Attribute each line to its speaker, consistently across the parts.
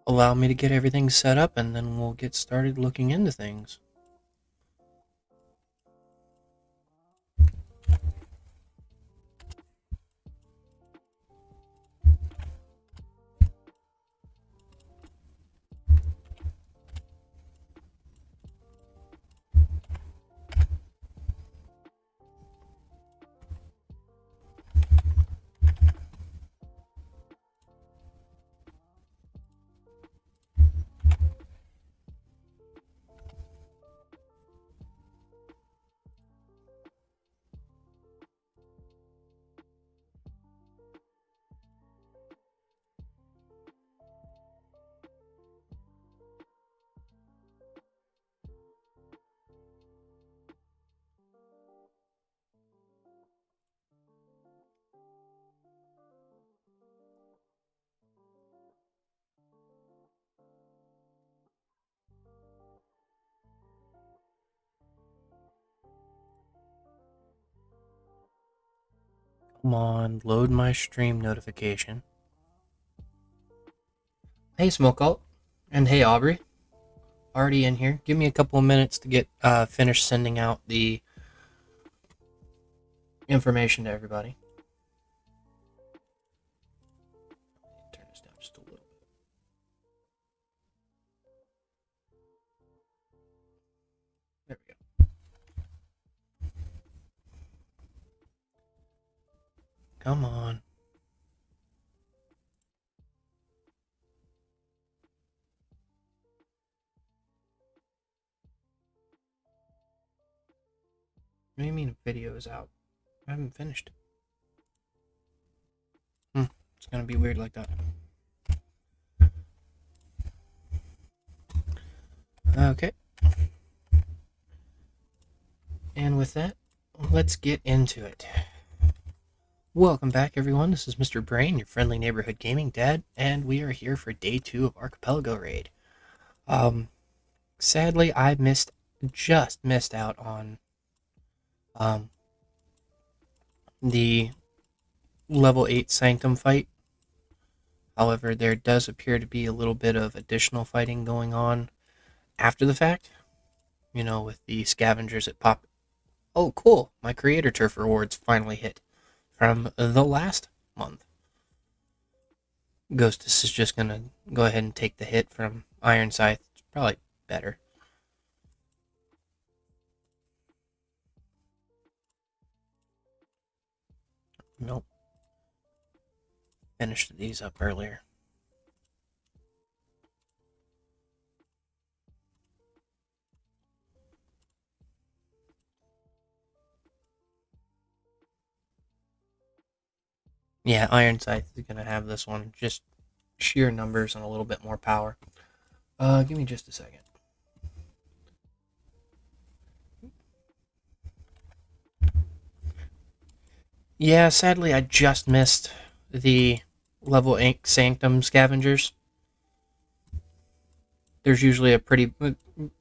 Speaker 1: allow me to get everything set up, and then we'll get started looking into things. Come on, load my stream notification. Hey, Smoke Alt, and hey, Aubrey. Already in here. Give me a couple of minutes to get finished sending out the information to everybody. Turn this down just a little bit. There we go. Come on. What do you mean video is out? I haven't finished. It's gonna be weird like that. Okay. And with that, let's get into it. Welcome back, everyone. This is Mr. Brain, your friendly neighborhood gaming dad, and we are here for day 2 of Archipelago Raid. Sadly, I just missed out on the level 8 Sanctum fight. However, there does appear to be a little bit of additional fighting going on after the fact. You know, with the scavengers that pop. Oh, cool! My Creator Turf rewards finally hit from the last month. Ghostus is just gonna go ahead and take the hit from Iron Scythe. It's probably better. Nope. Finished these up earlier. Yeah, Iron Scythe is going to have this one. Just sheer numbers and a little bit more power. Give me just a second. Yeah, sadly I just missed the level 8 Sanctum scavengers. There's usually a pretty...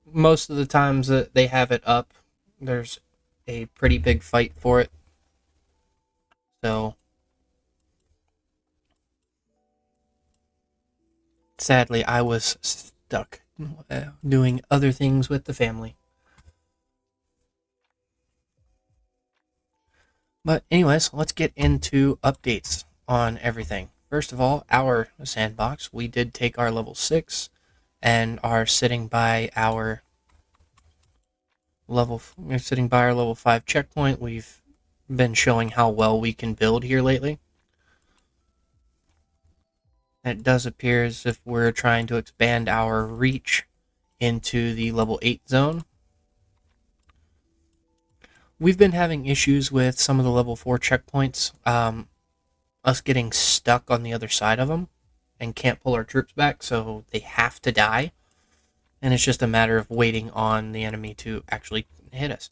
Speaker 1: Most of the times that they have it up, there's a pretty big fight for it. So... Sadly, I was stuck doing other things with the family. But anyways, let's get into updates on everything. First of all, our sandbox, we did take our level 6 and are sitting by our level 5 checkpoint. We've been showing how well we can build here lately. It does appear as if we're trying to expand our reach into the level 8 zone. We've been having issues with some of the level 4 checkpoints, us getting stuck on the other side of them and can't pull our troops back, so they have to die. And it's just a matter of waiting on the enemy to actually hit us.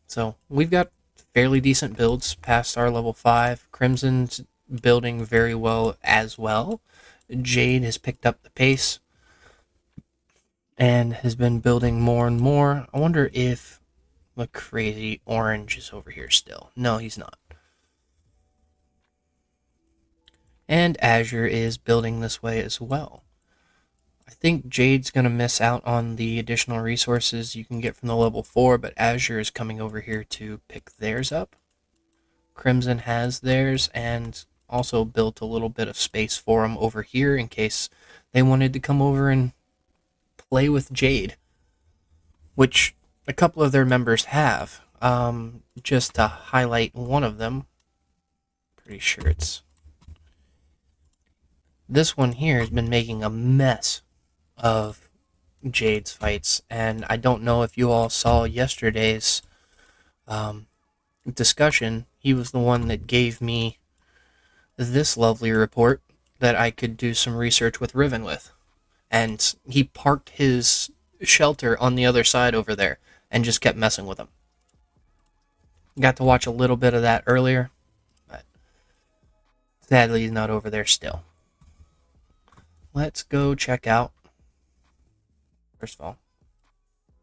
Speaker 1: So we've got fairly decent builds past our level 5. Crimson's building very well as well. Jade has picked up the pace and has been building more and more. I wonder if the crazy orange is over here still. No, he's not. And Azure is building this way as well. I think Jade's going to miss out on the additional resources you can get from the level 4, but Azure is coming over here to pick theirs up. Crimson has theirs and also built a little bit of space for them over here in case they wanted to come over and play with Jade, which a couple of their members have. Just to highlight one of them, pretty sure it's this one here, has been making a mess of Jade's fights, and I don't know if you all saw yesterday's discussion. He was the one that gave me this lovely report that I could do some research with Riven with, and he parked his shelter on the other side over there and just kept messing with him. Got to watch a little bit of that earlier, but sadly he's not over there still. Let's go check out, first of all,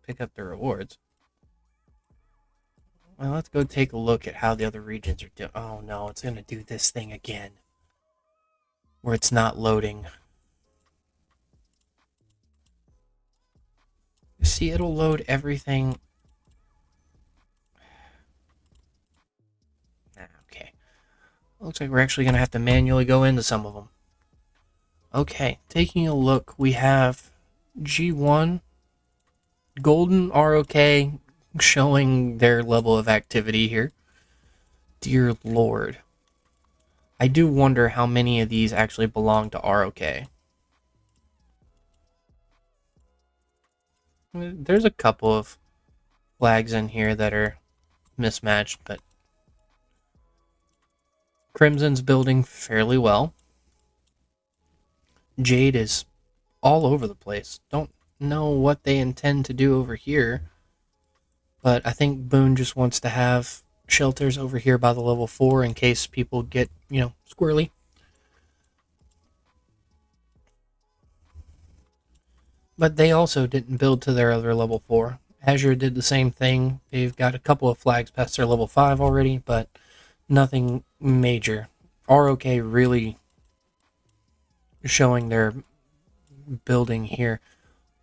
Speaker 1: pick up the rewards. Well, let's go take a look at how the other regions are doing. Oh no, it's going to do this thing again, where it's not loading. See, it'll load everything. Okay. Looks like we're actually going to have to manually go into some of them. Okay, taking a look, we have G1, Golden ROK showing their level of activity here. Dear Lord. I do wonder how many of these actually belong to ROK. There's a couple of flags in here that are mismatched, but Crimson's building fairly well. Jade is all over the place. Don't know what they intend to do over here, but I think Boone just wants to have shelters over here by the level 4 in case people get, squirrely. But they also didn't build to their other level 4. Azure did the same thing. They've got a couple of flags past their level 5 already, but nothing major. ROK really showing their building here.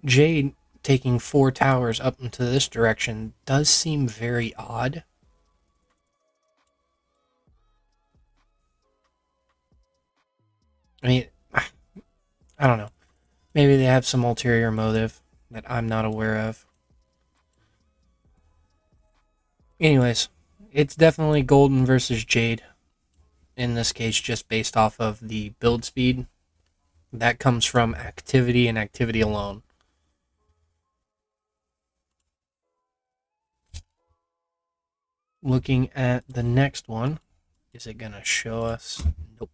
Speaker 1: Jade taking 4 towers up into this direction does seem very odd. I mean, I don't know. Maybe they have some ulterior motive that I'm not aware of. Anyways, it's definitely Golden versus Jade. In this case, just based off of the build speed. That comes from activity and activity alone. Looking at the next one, is it going to show us? Nope.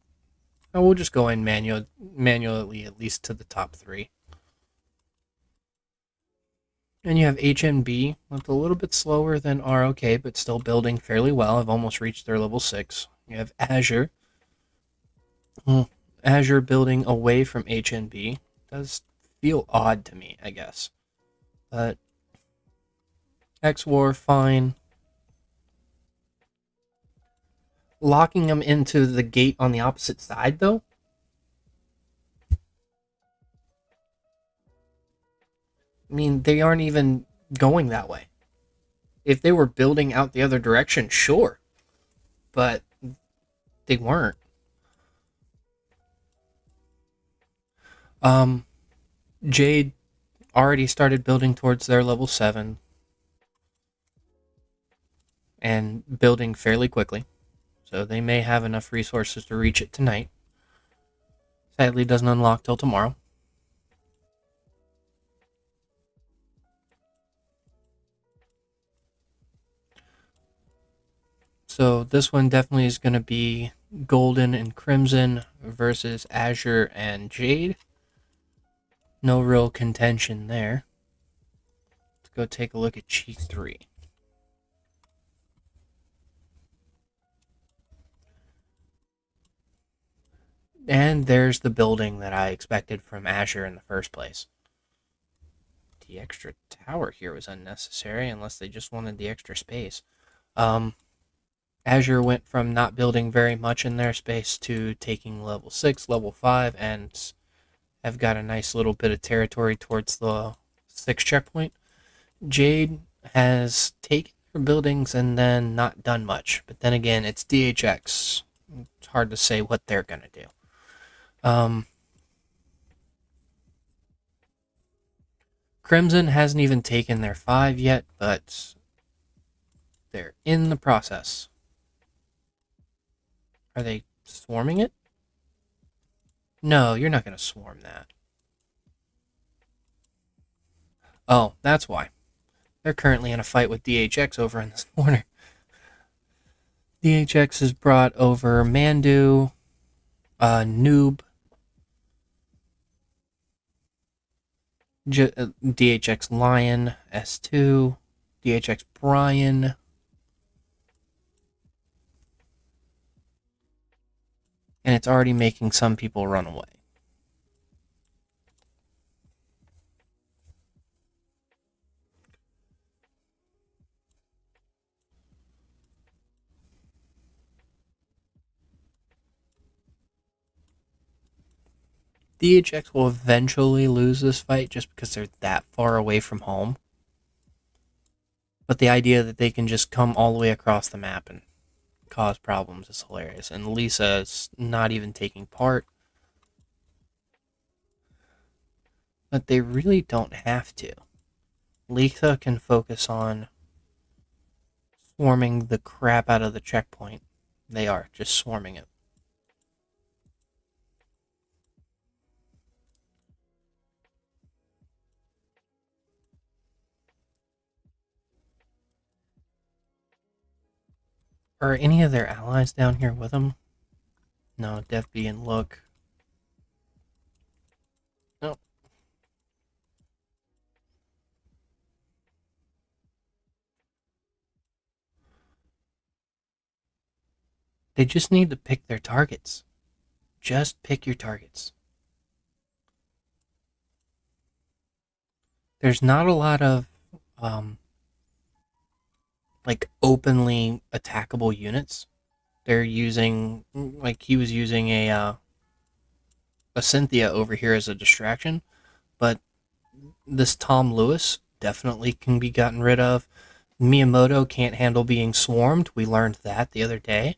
Speaker 1: Oh, we'll just go in manually at least to the top 3. And you have HNB, that's a little bit slower than ROK, but still building fairly well. I've almost reached their level 6. You have Azure. Azure building away from HNB. Does feel odd to me, I guess. But X-War, fine. Locking them into the gate on the opposite side, though? I mean, they aren't even going that way. If they were building out the other direction, sure. But they weren't. Jade already started building towards their level 7. And building fairly quickly. So they may have enough resources to reach it tonight. Sadly, doesn't unlock till tomorrow. So this one definitely is going to be Golden and Crimson versus Azure and Jade. No real contention there. Let's go take a look at G3. And there's the building that I expected from Azure in the first place. The extra tower here was unnecessary, unless they just wanted the extra space. Azure went from not building very much in their space to taking level 6, level 5, and have got a nice little bit of territory towards the 6 checkpoint. Jade has taken their buildings and then not done much. But then again, it's DHX. It's hard to say what they're going to do. Crimson hasn't even taken their 5 yet, but they're in the process. Are they swarming it? No, you're not going to swarm that. Oh, that's why. They're currently in a fight with DHX over in this corner. DHX has brought over Mandu, Noob, DHX Lion, S2, DHX Brian. And it's already making some people run away. DHX will eventually lose this fight just because they're that far away from home. But the idea that they can just come all the way across the map and cause problems is hilarious. And Lisa is not even taking part. But they really don't have to. Lisa can focus on swarming the crap out of the checkpoint. They are just swarming it. Are any of their allies down here with them? No, Def and Look. No. They just need to pick their targets. Just pick your targets. There's not a lot of like openly attackable units. They're using, like, he was using a Cynthia over here as a distraction, but this Tom Lewis definitely can be gotten rid of. Miyamoto can't handle being swarmed. We learned that the other day.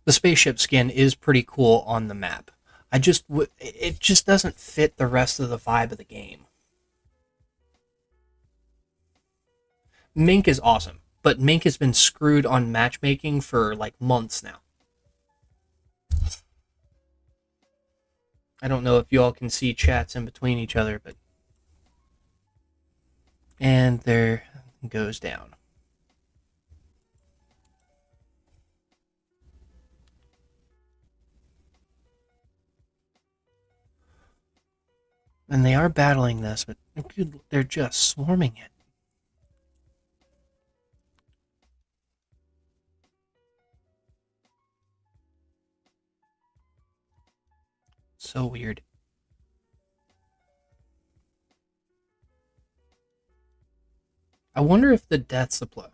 Speaker 1: The spaceship skin is pretty cool on the map. It just doesn't fit the rest of the vibe of the game. Mink is awesome, but Mink has been screwed on matchmaking for like months now. I don't know if you all can see chats in between each other, but... And there goes down. And they are battling this, but they're just swarming it. So weird. I wonder if the death supply...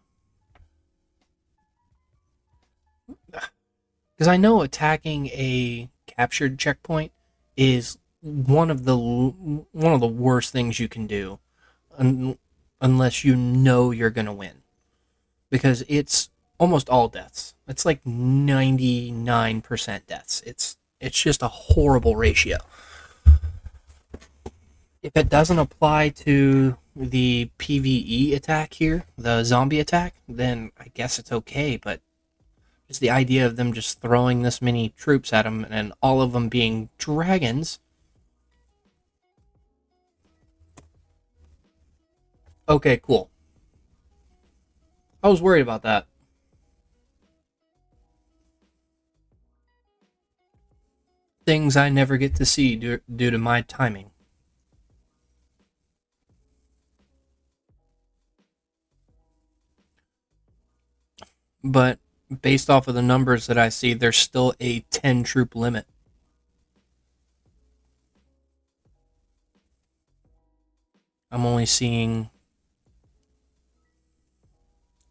Speaker 1: Because I know attacking a captured checkpoint is one of the worst things you can do, unless you know you're gonna win, because it's almost all deaths. It's like 99% deaths. It's just a horrible ratio. If it doesn't apply to the PvE attack here, the zombie attack, then I guess it's okay, but just the idea of them just throwing this many troops at them and all of them being dragons. Okay, cool. I was worried about that. Things I never get to see due to my timing. But based off of the numbers that I see, there's still a 10 troop limit. I'm only seeing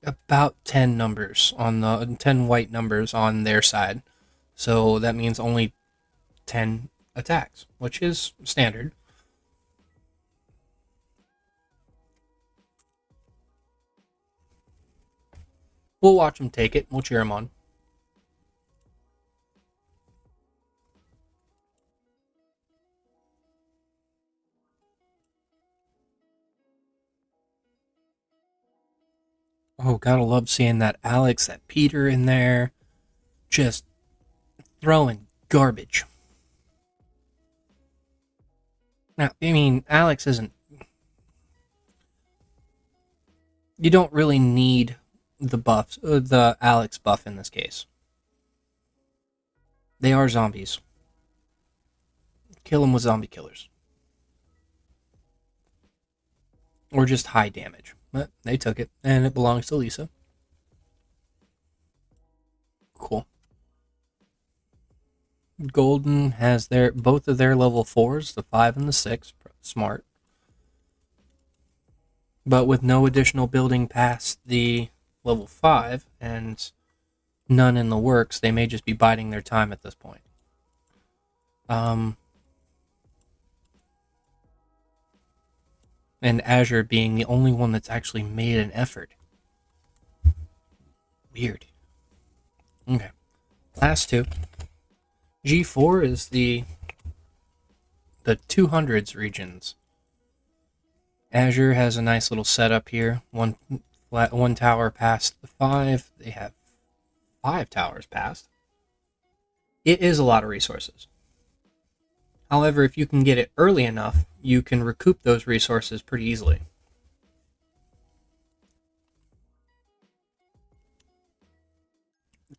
Speaker 1: about 10 numbers on the 10 white numbers on their side. So that means only 10 attacks, which is standard. We'll watch them take it. We'll cheer them on. Oh, gotta love seeing that Alex, that Peter in there, just throwing garbage. Now, I mean, Alex isn't. You don't really need the buffs, the Alex buff in this case. They are zombies. Kill them with zombie killers. Or just high damage. But they took it, and it belongs to Lisa. Cool. Golden has both of their level 4s, the 5 and the 6. Smart. But with no additional building past the level 5, and none in the works, they may just be biding their time at this point. And Azure being the only one that's actually made an effort. Weird. Okay. Last two. G4 is the 200s regions. Azure has a nice little setup here. One tower past the 5. They have 5 towers past. It is a lot of resources. However, if you can get it early enough, you can recoup those resources pretty easily.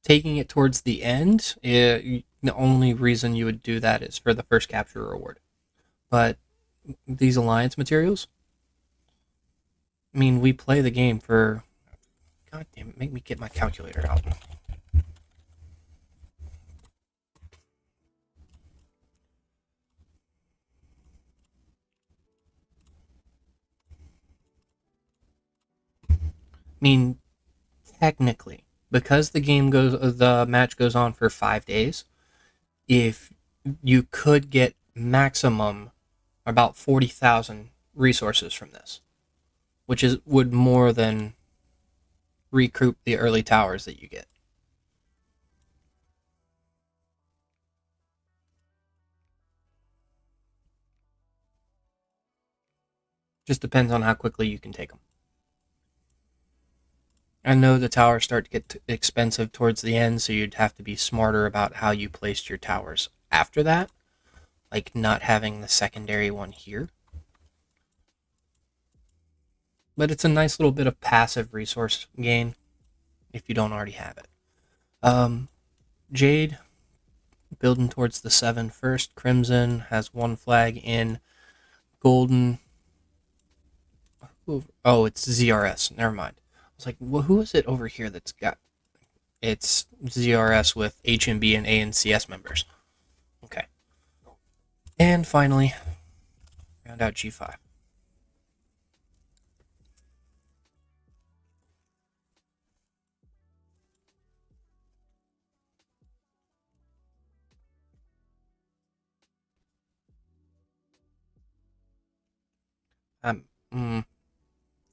Speaker 1: Taking it towards the end, the only reason you would do that is for the first capture reward. But these alliance materials, I mean, we play the game for... God damn it, make me get my calculator out. I mean, technically, because the match goes on for 5 days, if you could get maximum about 40,000 resources from this, which would more than recoup the early towers that you get. Just depends on how quickly you can take them. I know the towers start to get expensive towards the end, so you'd have to be smarter about how you placed your towers after that, like not having the secondary one here. But it's a nice little bit of passive resource gain if you don't already have it. Jade, building towards the 7 first. Crimson has 1 flag in. Golden. Oh, it's ZRS. Never mind. I was like, well, who is it over here that's got... It's ZRS with HMB and ANCS members. Okay. And finally, round out G5.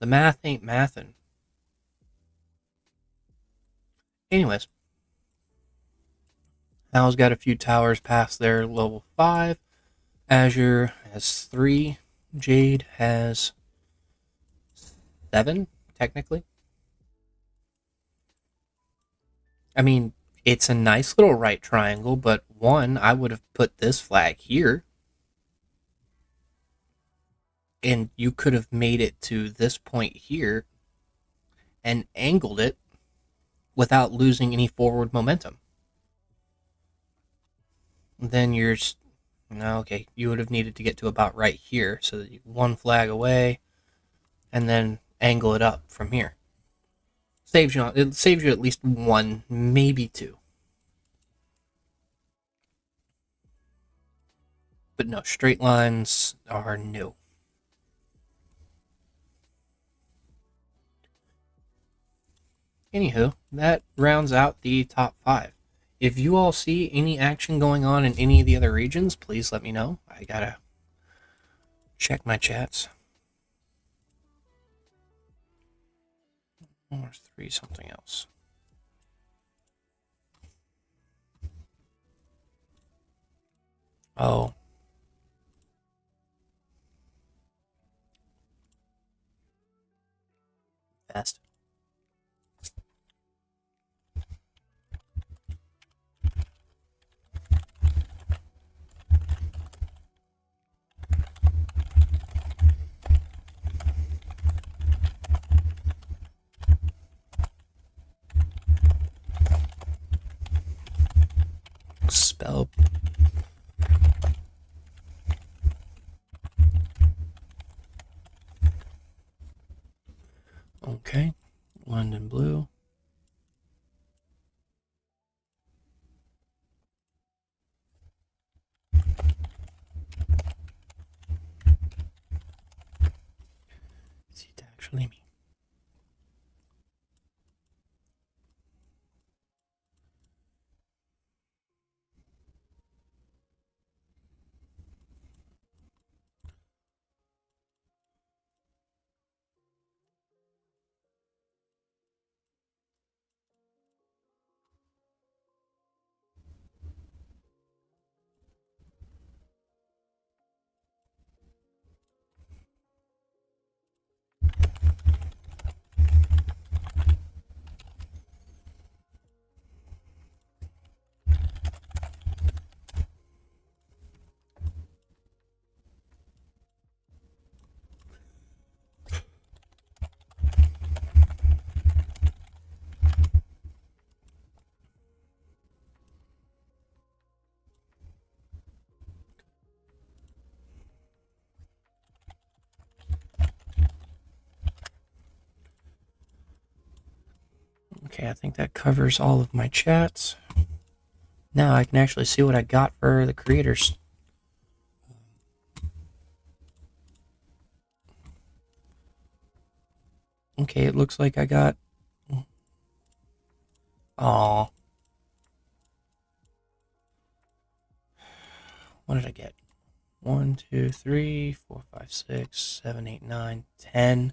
Speaker 1: The math ain't mathin'. Anyways, Hal's got a few towers past their level 5. Azure has 3. Jade has 7, technically. I mean, it's a nice little right triangle, but one, I would have put this flag here. And you could have made it to this point here and angled it without losing any forward momentum. Then you're... No, okay, you would have needed to get to about right here, so that you 1 flag away, and then angle it up from here. It saves you at least 1, maybe 2. But no, straight lines are new. Anywho, that rounds out the top 5. If you all see any action going on in any of the other regions, please let me know. I gotta check my chats. Or 3 something else. Oh. Fast. Spell. Okay. London blue. Is it actually me? Okay, I think that covers all of my chats. Now I can actually see what I got for the creators. Okay, it looks like I got... Aw. What did I get? 1, 2, 3, 4, 5, 6, 7, 8, 9, 10.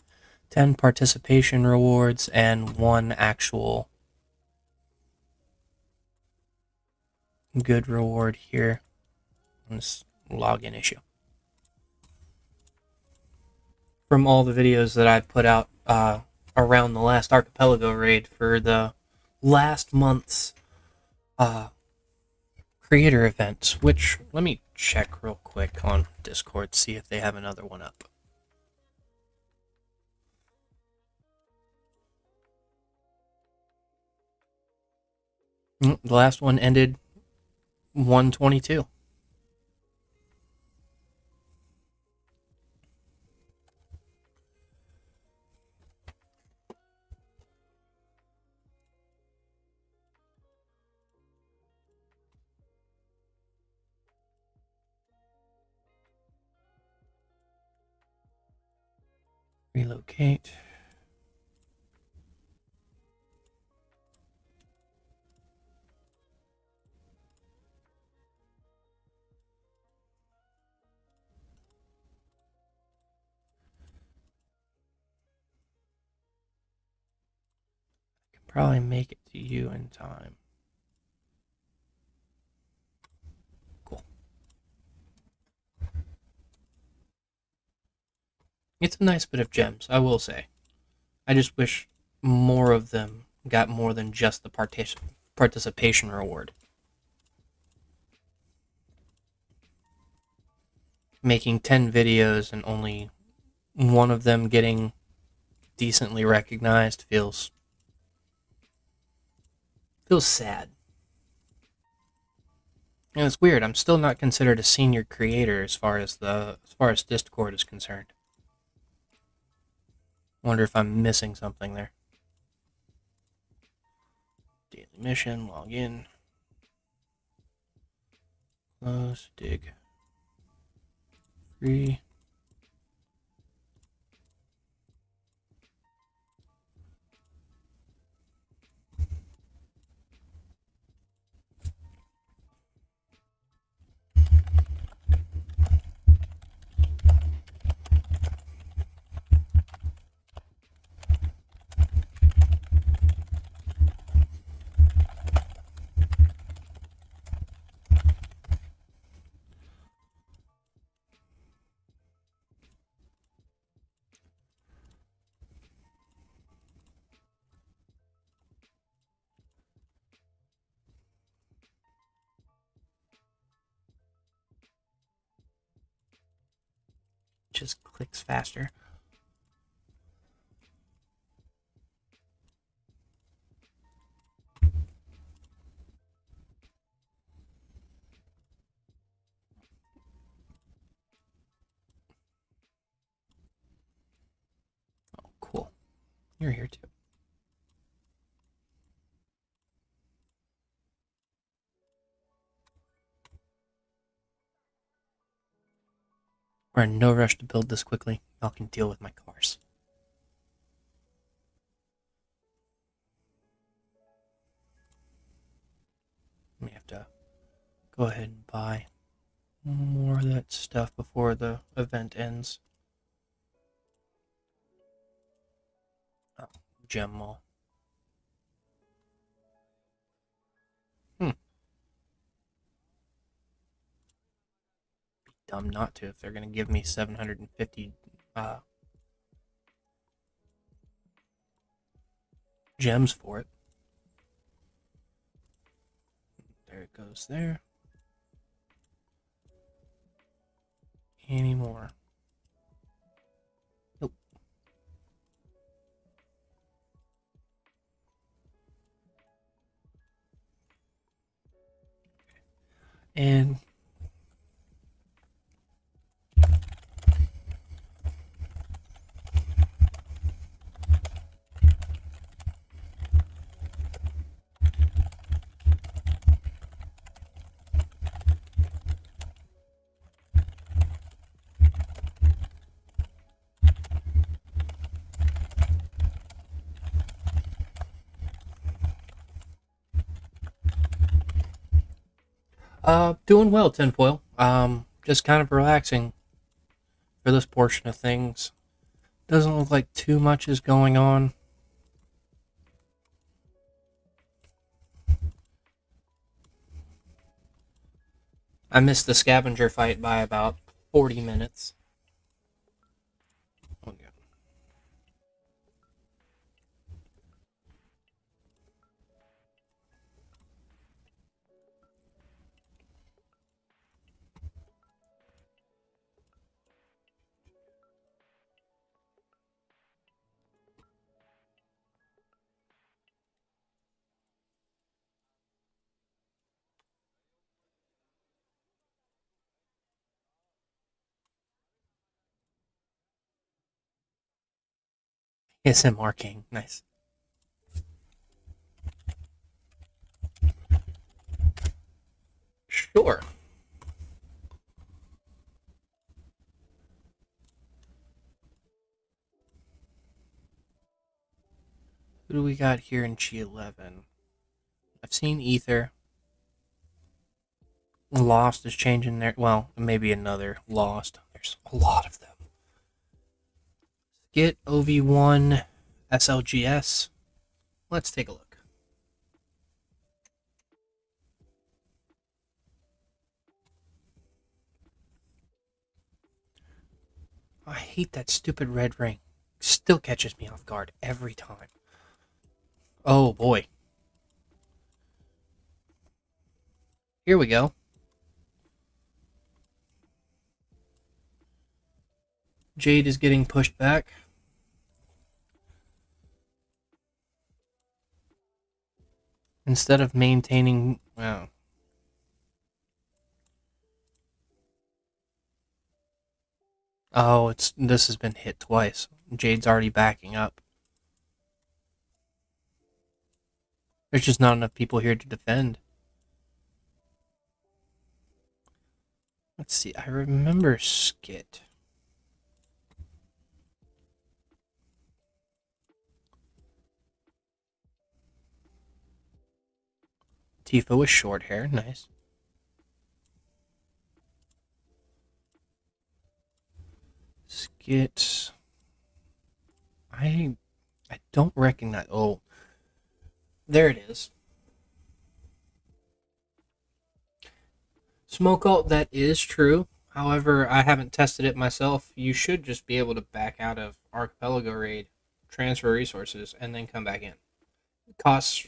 Speaker 1: 10 participation rewards and 1 actual good reward here on this login issue. From all the videos that I've put out around the last Archipelago Raid for the last month's creator event, which, let me check real quick on Discord, see if they have another one up. The last one ended 122. Relocate. Probably make it to you in time. Cool. It's a nice bit of gems, I will say. I just wish more of them got more than just the participation reward. Making 10 videos and only one of them getting decently recognized feels sad. And it's weird. I'm still not considered a senior creator as far as Discord is concerned. Wonder if I'm missing something there. Daily mission, log in. Close, dig. Free. just clicks faster. Oh, cool. You're here too. We're in no rush to build this quickly. Y'all can deal with my cars. We have to go ahead and buy more of that stuff before the event ends. Oh, gem mall. Be dumb not to if they're going to give me 750 gems for it. There it goes there. Any more? Nope. And doing well, tinfoil. Just kind of relaxing for this portion of things. Doesn't look like too much is going on. I missed the scavenger fight by about 40 minutes. Oh, yeah. ASMR King. Nice. Sure. Who do we got here in G11? I've seen Ether. Lost is changing their... Well, maybe another Lost. There's a lot of them. Get OV1 SLGS. Let's take a look. I hate that stupid red ring. Still catches me off guard every time. Oh boy. Here we go. Jade is getting pushed back. Instead of maintaining... Well, oh, this has been hit twice. Jade's already backing up. There's just not enough people here to defend. Let's see. I remember Skit. Tifa with short hair. Nice. Skit. I don't recognize... Oh. There it is. Smoke ult, that is true. However, I haven't tested it myself. You should just be able to back out of Archipelago Raid, transfer resources, and then come back in. It costs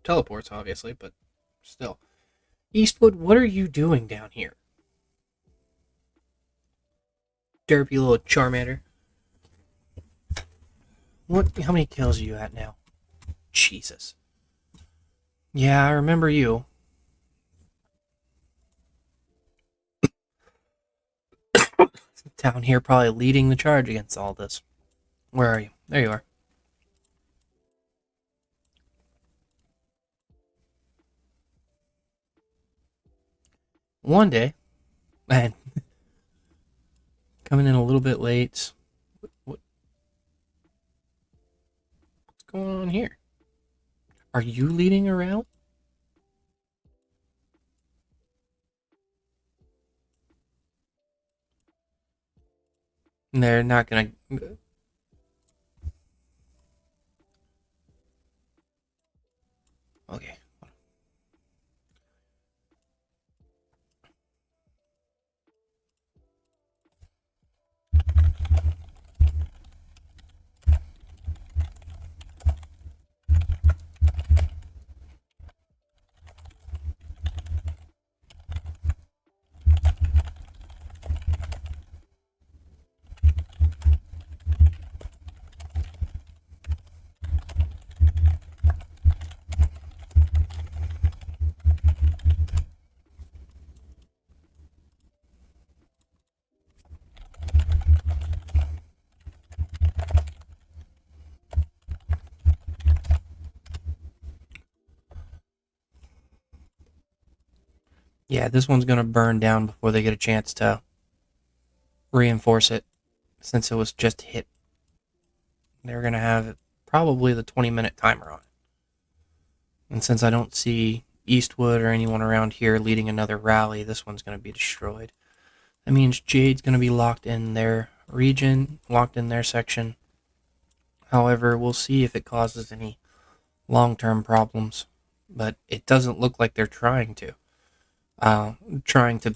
Speaker 1: teleports, obviously, but still. Eastwood, what are you doing down here? derpy little Charmander. What? How many kills are you at now? Jesus. Yeah, I remember you. Down here probably leading the charge against all this. Where are you? There you are. One day, man, coming in a little bit late. What's going on here? Are you leading around? They're not gonna. Okay. Yeah, this one's gonna burn down before they get a chance to reinforce it, since it was just hit. They're gonna have probably the 20-minute timer on it. And since I don't see Eastwood or anyone around here leading another rally, this one's gonna be destroyed. That means Jade's gonna be locked in their region, locked in their section. However, we'll see if it causes any long-term problems. But it doesn't look like they're trying to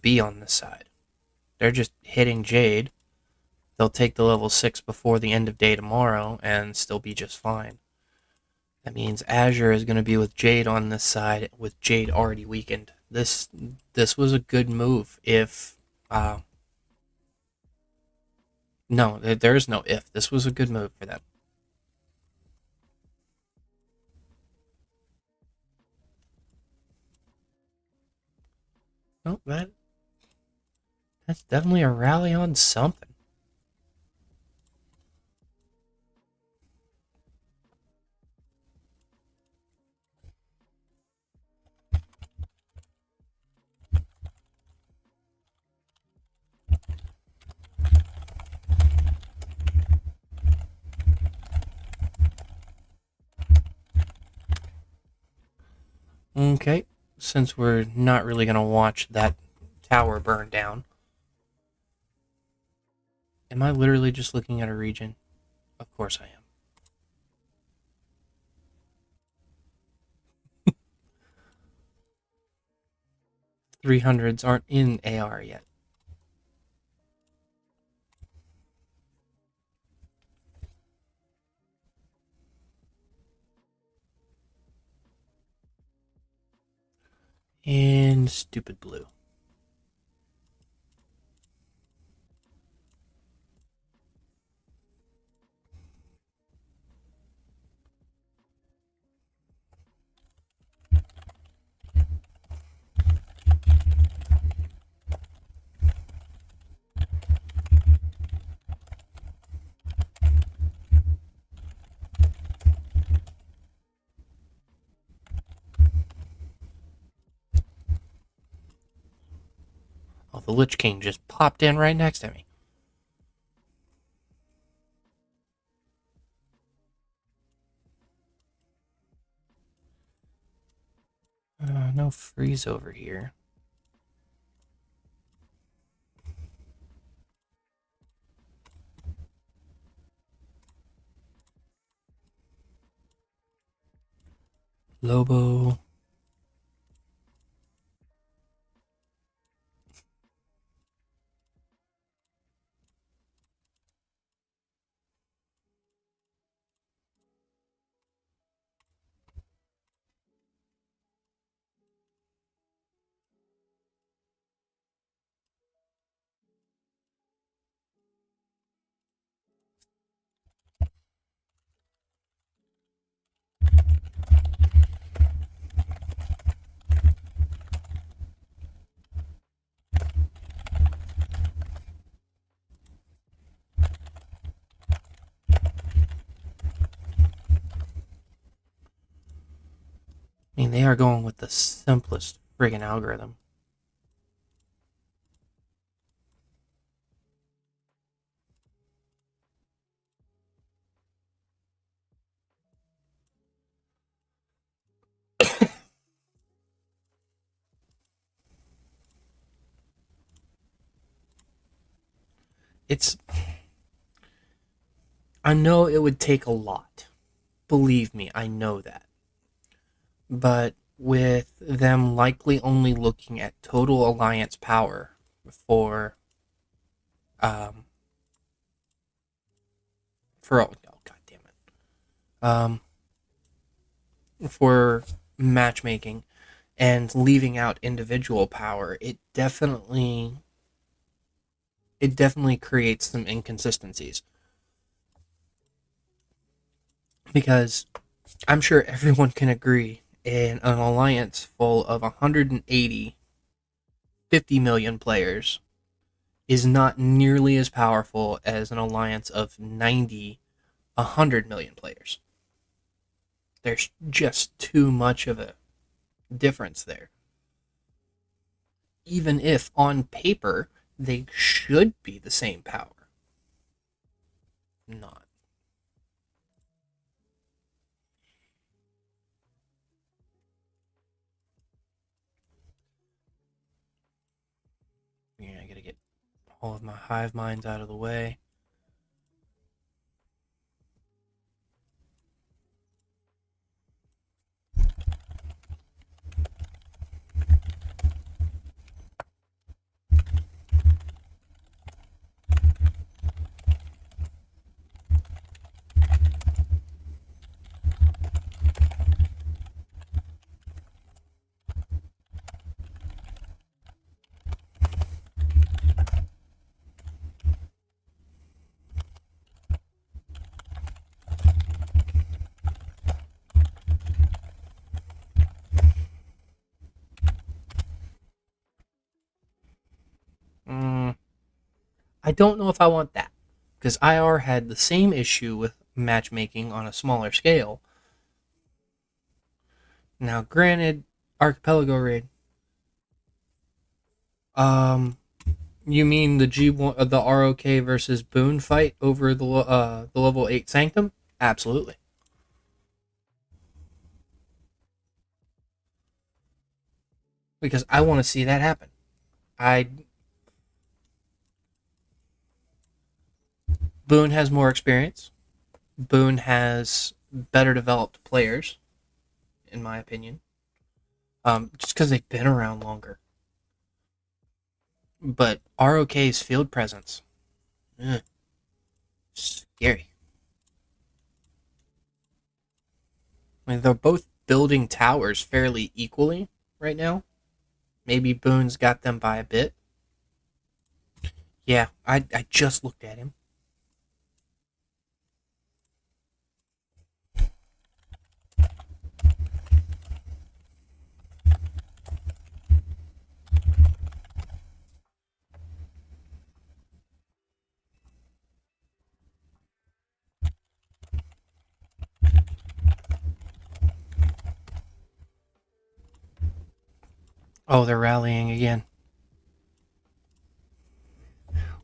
Speaker 1: be on this side. They're just hitting Jade. They'll take the level 6 before the end of day tomorrow and still be just fine. That means Azure is going to be with Jade on this side, with Jade already weakened. This was a good move if... no, there is no if. This was a good move for them. Oh, that's definitely a rally on something. Okay, since we're not really going to watch that tower burn down, am I literally just looking at a region? Of course I am. 300s aren't in AR yet. And stupid blue. Oh, the Lich King just popped in right next to me. No freeze over here. Lobo. mean, they are going with the simplest friggin' algorithm. It's. I know it would take a lot. Believe me, I know that. But with them likely only looking at total alliance power for um oh god damn it for matchmaking and leaving out individual power, it definitely creates some inconsistencies, because I'm sure everyone can agree in an alliance full of 180 50 million players is not nearly as powerful as an alliance of 90 100 million players. There's just too much of a difference there. Even if on paper they should be the same power. Not. Yeah, I gotta get all of my hive minds out of the way. Mm, I don't know if I want that, because IR had the same issue with matchmaking on a smaller scale. Now, granted, Archipelago Raid. Um, you mean the G1, the ROK versus Boone fight over the level 8 Sanctum? Absolutely, because I want to see that happen. I Boone has more experience. Boone has better developed players, in my opinion. Just because they've been around longer. But ROK's field presence, ugh, scary. I mean, they're both building towers fairly equally right now. Maybe Boone's got them by a bit. Yeah, I just looked at him. Oh, they're rallying again.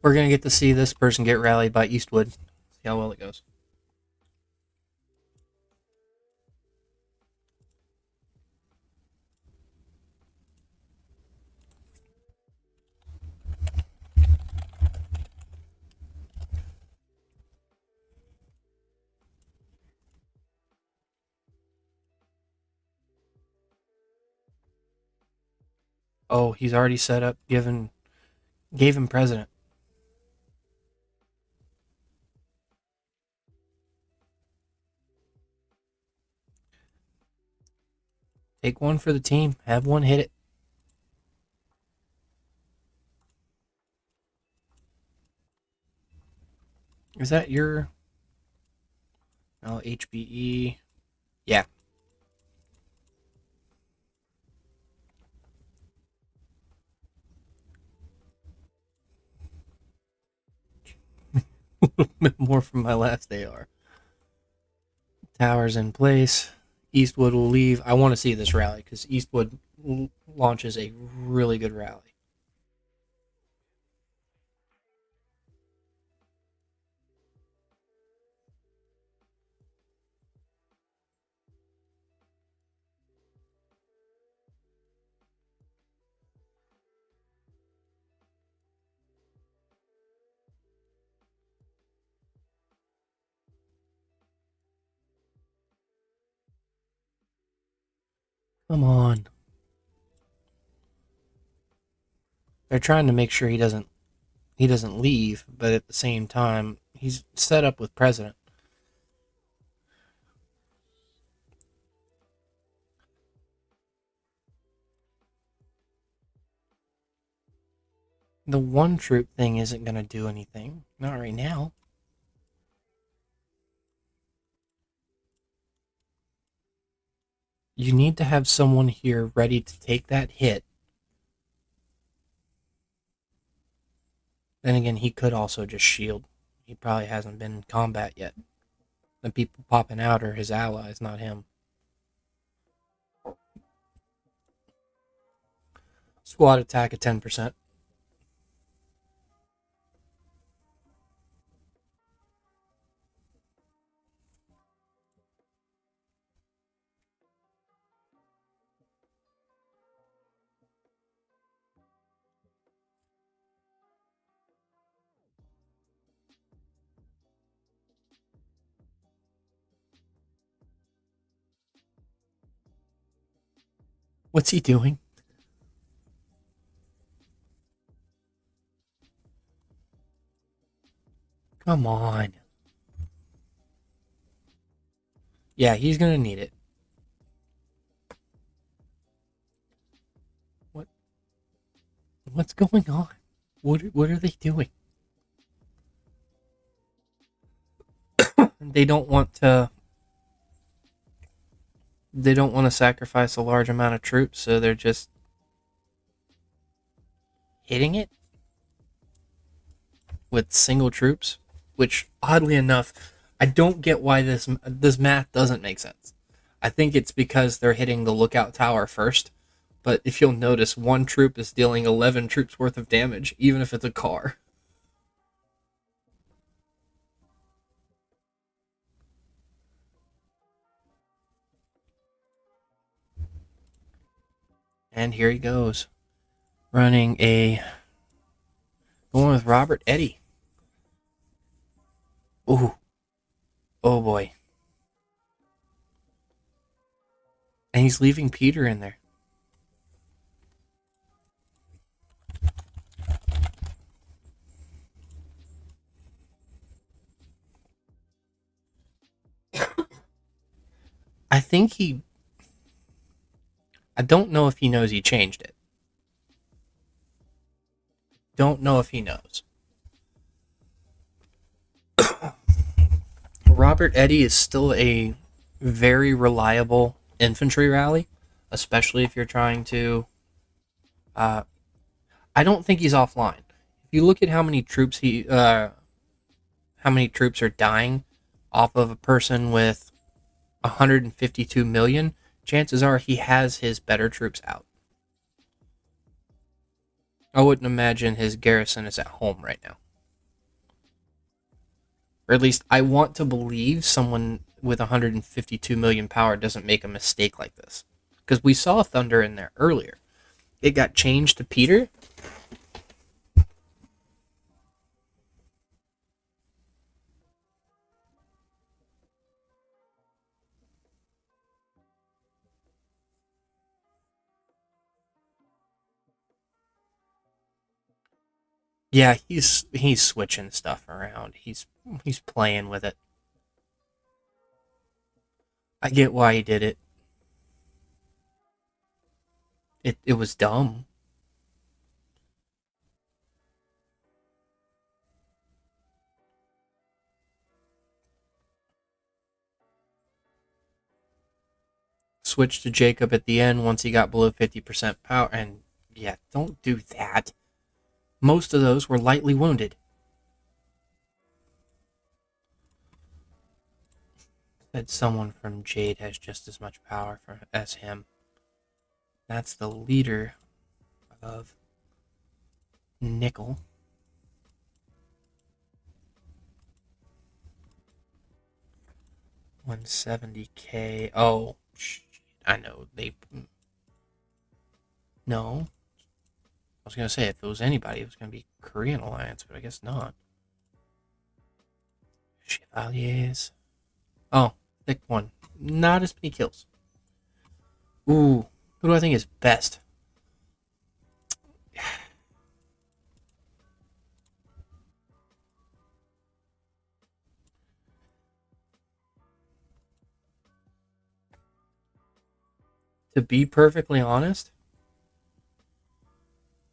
Speaker 1: We're gonna get to see this person get rallied by Eastwood. See how well it goes. Oh, he's already set up. Gave him president. Take one for the team. Have one hit it. Is that your? Oh, HBE. Yeah. More from my last AR. Towers in place. Eastwood will leave. I want to see this rally because Eastwood launches a really good rally. Come on. They're trying to make sure he doesn't leave, but at the same time, he's set up with President. The one troop thing isn't going to do anything. Not right now. You need to have someone here ready to take that hit. Then again, he could also just shield. He probably hasn't been in combat yet. The people popping out are his allies, not him. Squad attack at 10%. What's he doing? Come on. Yeah, he's going to need it. What's going on? What are they doing? They don't want to sacrifice a large amount of troops, so they're just hitting it with single troops, which oddly enough, I don't get why this math doesn't make sense. I think it's because they're hitting the lookout tower first, but if you'll notice, one troop is dealing 11 troops worth of damage, even if it's a car. And here he goes, going with Robert Eddy. Ooh, oh boy, and he's leaving Peter in there. I think I don't know if he knows he changed it. Don't know if he knows. Robert Eddy is still a very reliable infantry rally, especially if you're trying to. I don't think he's offline. If you look at how many troops how many troops are dying off of a person with 152 million, chances are he has his better troops out. I wouldn't imagine his garrison is at home right now. Or at least I want to believe someone with 152 million power doesn't make a mistake like this. Because we saw Thunder in there earlier. It got changed to Peter. Yeah, he's switching stuff around. He's playing with it. I get why he did it. It was dumb. Switched to Jacob at the end once he got below 50% power, and yeah, don't do that. Most of those were lightly wounded. That someone from Jade has just as much power as him. That's the leader of Nickel. $170K. Oh, I know. No. I was going to say, if it was anybody, it was going to be Korean Alliance, but I guess not. Chevaliers. Oh, thick one. Not as many kills. Ooh, who do I think is best? To be perfectly honest,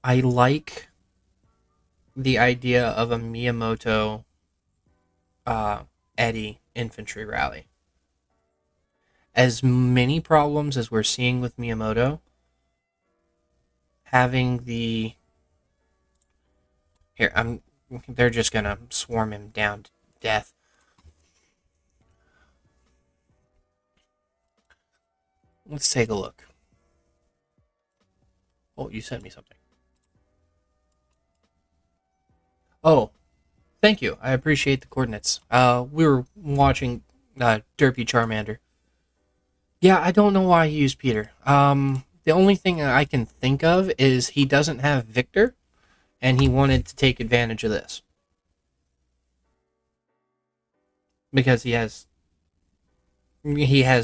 Speaker 1: I like the idea of a Miyamoto Eddie infantry rally. As many problems as we're seeing with Miyamoto, having the they're just gonna swarm him down to death. Let's take a look. Oh, you sent me something. Oh, thank you. I appreciate the coordinates. We were watching Derpy Charmander. Yeah, I don't know why he used Peter. The only thing I can think of is he doesn't have Victor, and he wanted to take advantage of this because he has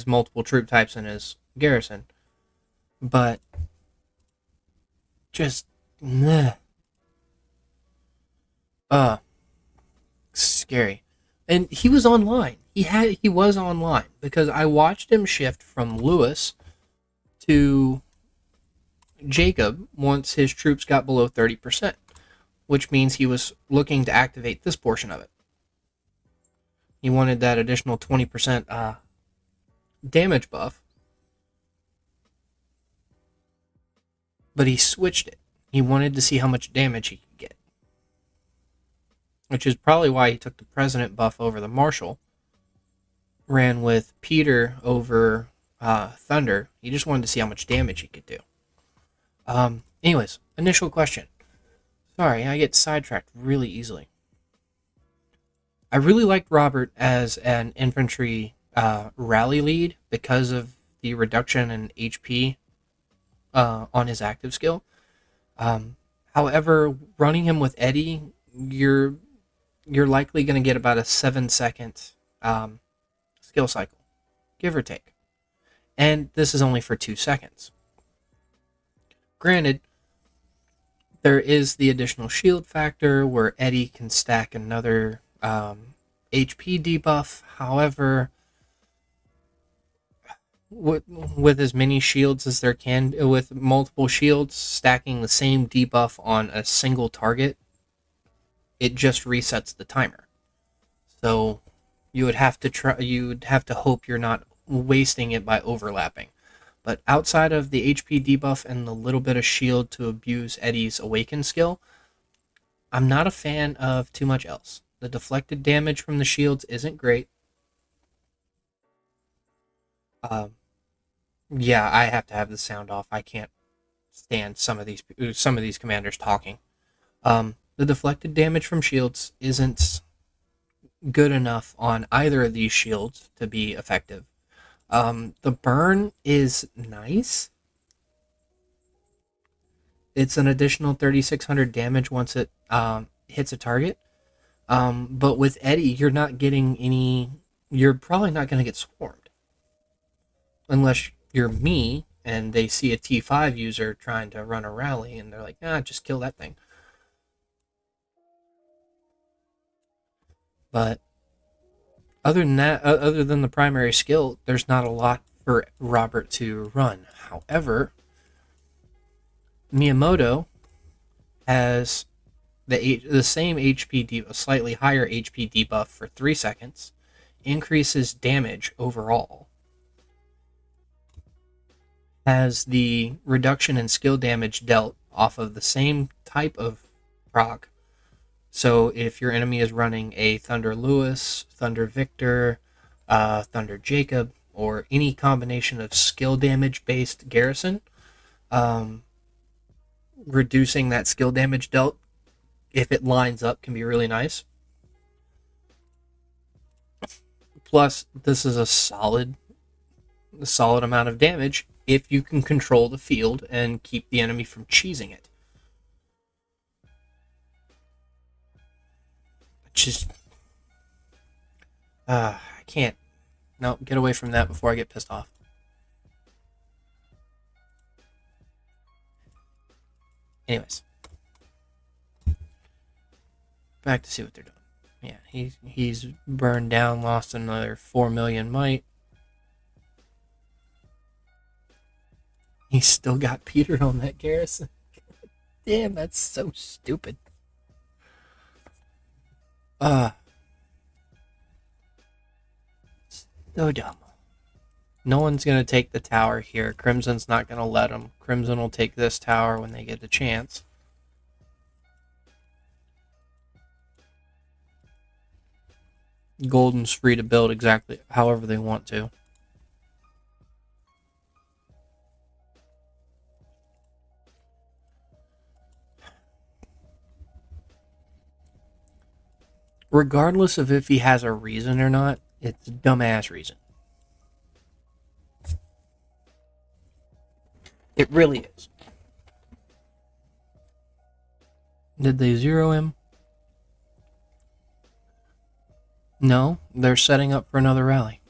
Speaker 1: multiple troop types in his garrison, but just meh, uh scary. And he was online. He was online because I watched him shift from Lewis to Jacob once his troops got below 30%, which means he was looking to activate this portion of it. He wanted that additional 20% damage buff, but he switched it. He wanted to see how much damage he could get, which is probably why he took the President buff over the Marshal, ran with Peter over Thunder. He just wanted to see how much damage he could do. Anyways, initial question. Sorry, I get sidetracked really easily. I really liked Robert as an infantry rally lead because of the reduction in HP on his active skill. However, running him with Eddie, you're likely going to get about a 7-second skill cycle, give or take. And this is only for 2 seconds. Granted, there is the additional shield factor where Eddie can stack another HP debuff. However, with as many shields as there can, with multiple shields stacking the same debuff on a single target, it just resets the timer. So you would have to hope you're not wasting it by overlapping. But outside of the HP debuff and the little bit of shield to abuse Eddie's awaken skill, I'm not a fan of too much else. The deflected damage from the shields isn't great. Yeah, I have to have the sound off. I can't stand some of these commanders talking. The deflected damage from shields isn't good enough on either of these shields to be effective. The burn is nice. It's an additional 3,600 damage once it hits a target. But with Eddie, you're not getting any. You're probably not going to get swarmed. Unless you're me and they see a T5 user trying to run a rally and they're like, just kill that thing. But other than that, other than the primary skill, there's not a lot for Robert to run. However, Miyamoto has the same HP, a slightly higher HP debuff for 3 seconds, increases damage overall, has the reduction in skill damage dealt off of the same type of proc. So if your enemy is running a Thunder Lewis, Thunder Victor, Thunder Jacob, or any combination of skill damage based garrison, um, reducing that skill damage dealt, if it lines up, can be really nice. Plus, this is a solid amount of damage if you can control the field and keep the enemy from cheesing it. Just, I can't. No, get away from that before I get pissed off. Anyways, back to see what they're doing. Yeah, he's burned down, lost another 4 million might. He's still got Peter on that garrison. Damn, that's so stupid. So dumb. No one's going to take the tower here. Crimson's not going to let them. Crimson will take this tower when they get the chance. Golden's free to build exactly however they want to. Regardless of if he has a reason or not, it's a dumbass reason. It really is. Did they zero him? No, they're setting up for another rally.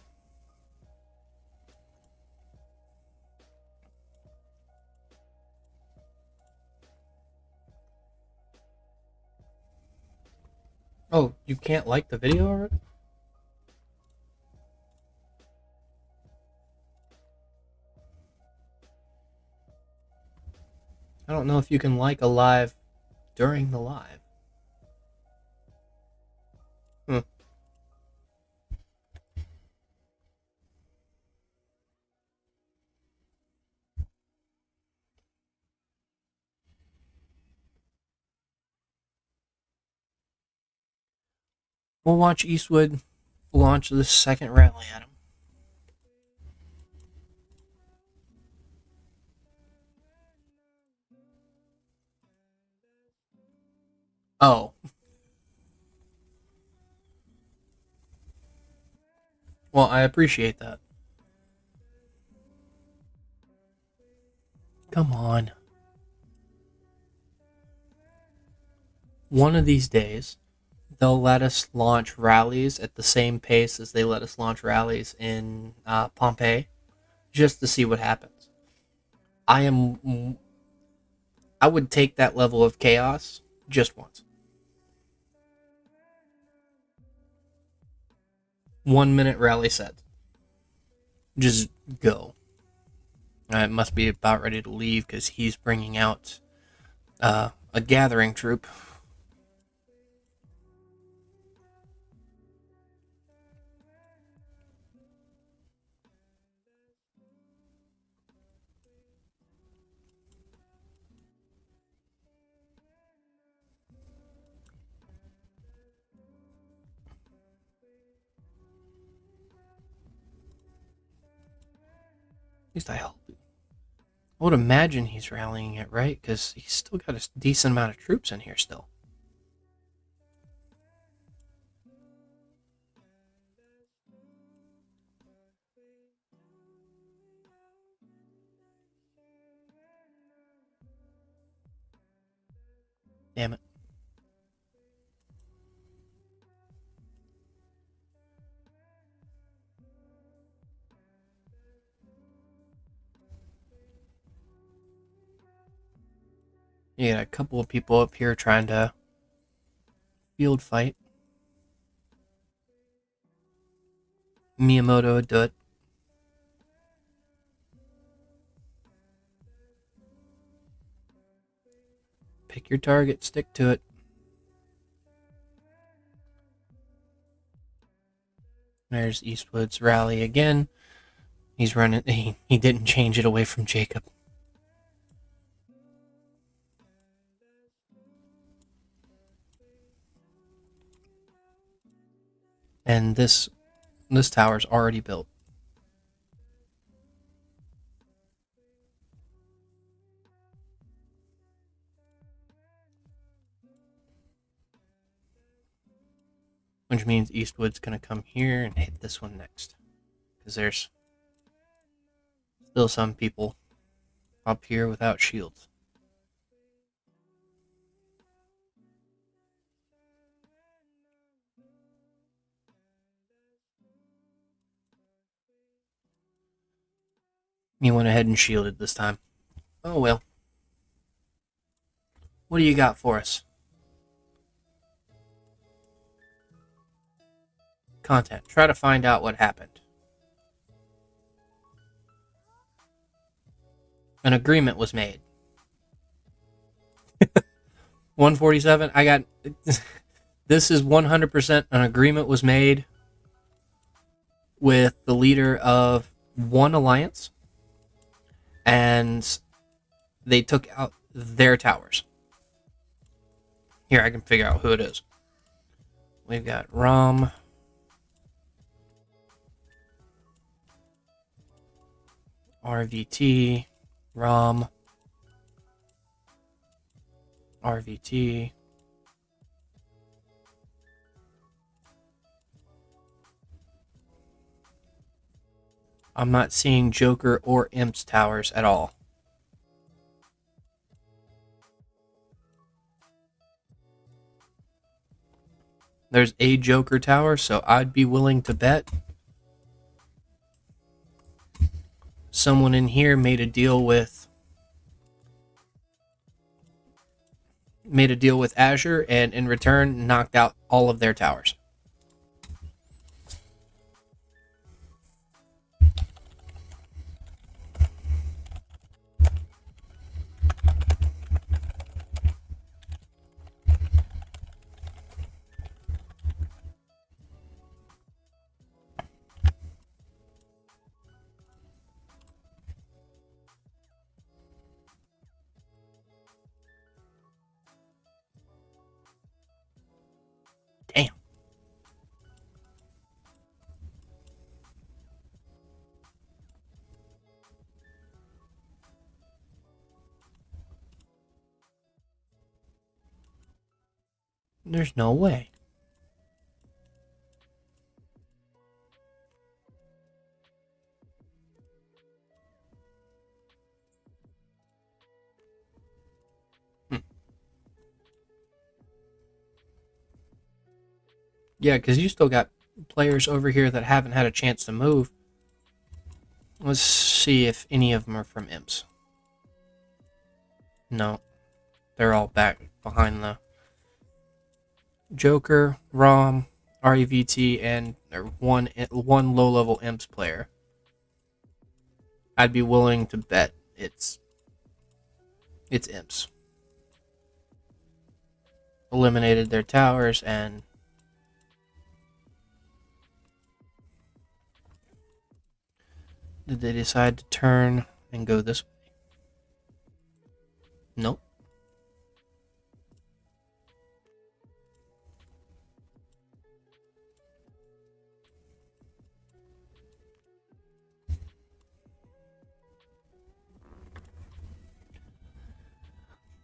Speaker 1: Oh, you can't like the video already? I don't know if you can like a live during the live. We'll watch Eastwood launch the second rally at him. Oh. Well, I appreciate that. Come on. One of these days, they'll let us launch rallies at the same pace as they let us launch rallies in Pompeii, just to see what happens. I would take that level of chaos just once. 1 minute rally set. Just go. I must be about ready to leave because he's bringing out a gathering troop. At least I hope. I would imagine he's rallying it, right? Because he's still got a decent amount of troops in here still. Damn it. You got a couple of people up here trying to field fight. Miyamoto would do it. Pick your target, stick to it. There's Eastwood's rally again. He's running. He didn't change it away from Jacob. And this This tower's already built. Which means Eastwood's going to come here and hit this one next. Because there's still some people up here without shields. You went ahead and shielded this time. Oh well. What do you got for us? Content. Try to find out what happened. An agreement was made. 147. I got. This is 100% an agreement was made with the leader of one alliance, and they took out their towers. Here, I can figure out who it is. We've got Rom. RVT. Rom. RVT. I'm not seeing Joker or Imps towers at all. There's a Joker tower, so I'd be willing to bet someone in here made a deal with Azure, and in return knocked out all of their towers. Damn. There's no way. Yeah, because you still got players over here that haven't had a chance to move. Let's see if any of them are from Imps. No. They're all back behind the Joker, Rom, REVT, and one low-level Imps player. I'd be willing to bet it's Imps. Eliminated their towers, and did they decide to turn and go this way? Nope.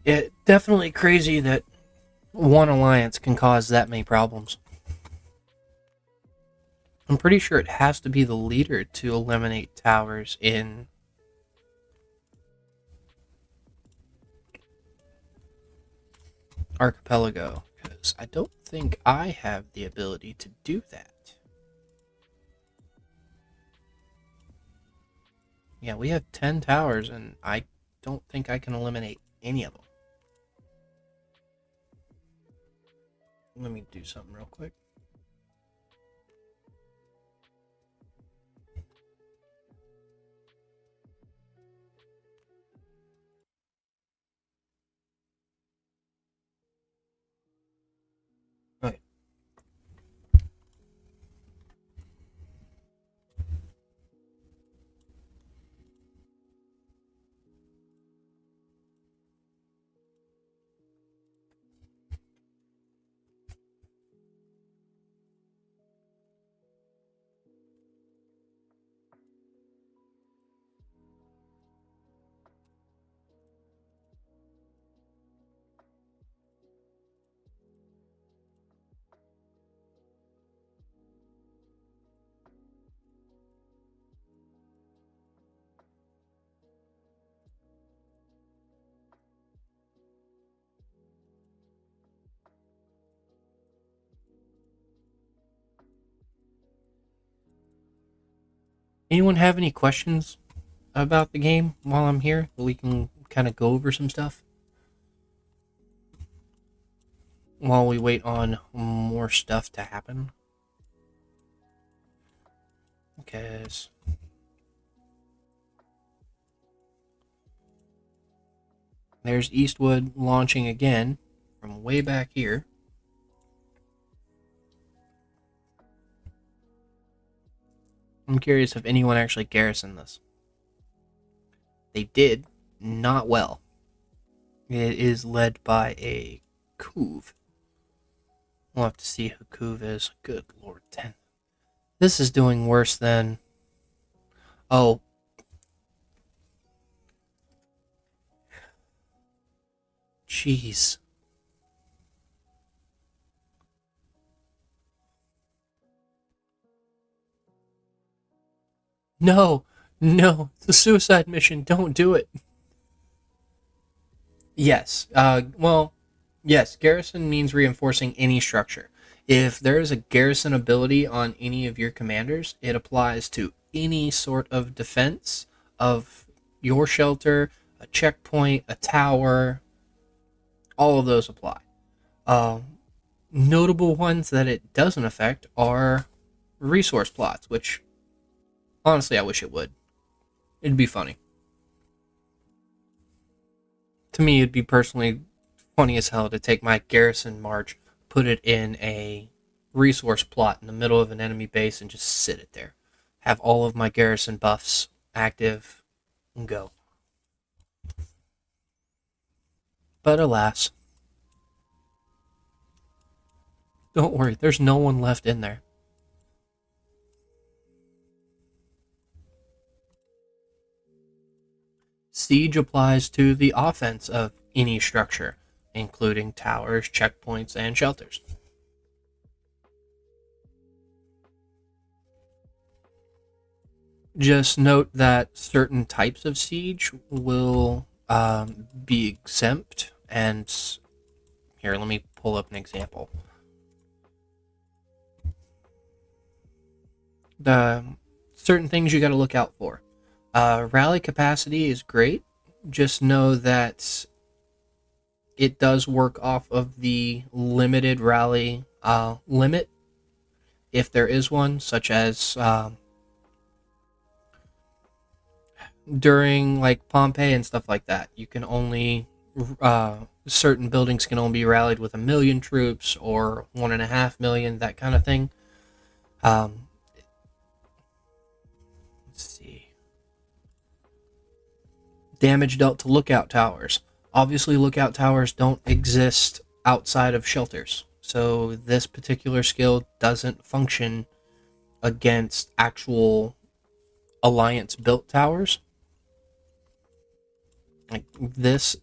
Speaker 1: It definitely crazy that one alliance can cause that many problems. I'm pretty sure it has to be the leader to eliminate towers in Archipelago, because I don't think I have the ability to do that. Yeah, we have 10 towers, and I don't think I can eliminate any of them. Let me do something real quick. Okay. Anyone have any questions about the game while I'm here? We can kind of go over some stuff while we wait on more stuff to happen. Because there's Eastwood launching again from way back here. I'm curious if anyone actually garrisoned this. They did not well. It is led by a Couve. We'll have to see who Couve is. Good Lord, 10. This is doing worse than... Oh. Jeez. No. No. It's a suicide mission. Don't do it. Yes. Yes. Garrison means reinforcing any structure. If there is a garrison ability on any of your commanders, it applies to any sort of defense of your shelter, a checkpoint, a tower. All of those apply. Notable ones that it doesn't affect are resource plots, which honestly I wish it would. It'd be funny. To me, it'd be personally funny as hell to take my garrison march, put it in a resource plot in the middle of an enemy base, and just sit it there. Have all of my garrison buffs active and go. But alas, don't worry, there's no one left in there. Siege applies to the offense of any structure, including towers, checkpoints, and shelters. Just note that certain types of siege will be exempt, and here, let me pull up an example. The certain things you got to look out for. Rally capacity is great. Just know that it does work off of the limited rally limit, if there is one, such as during like Pompeii and stuff like that. You can only certain buildings can only be rallied with 1 million troops or 1.5 million, that kind of thing. Let's see. Damage dealt to lookout towers. Obviously, lookout towers don't exist outside of shelters, so this particular skill doesn't function against actual alliance built towers. Like, this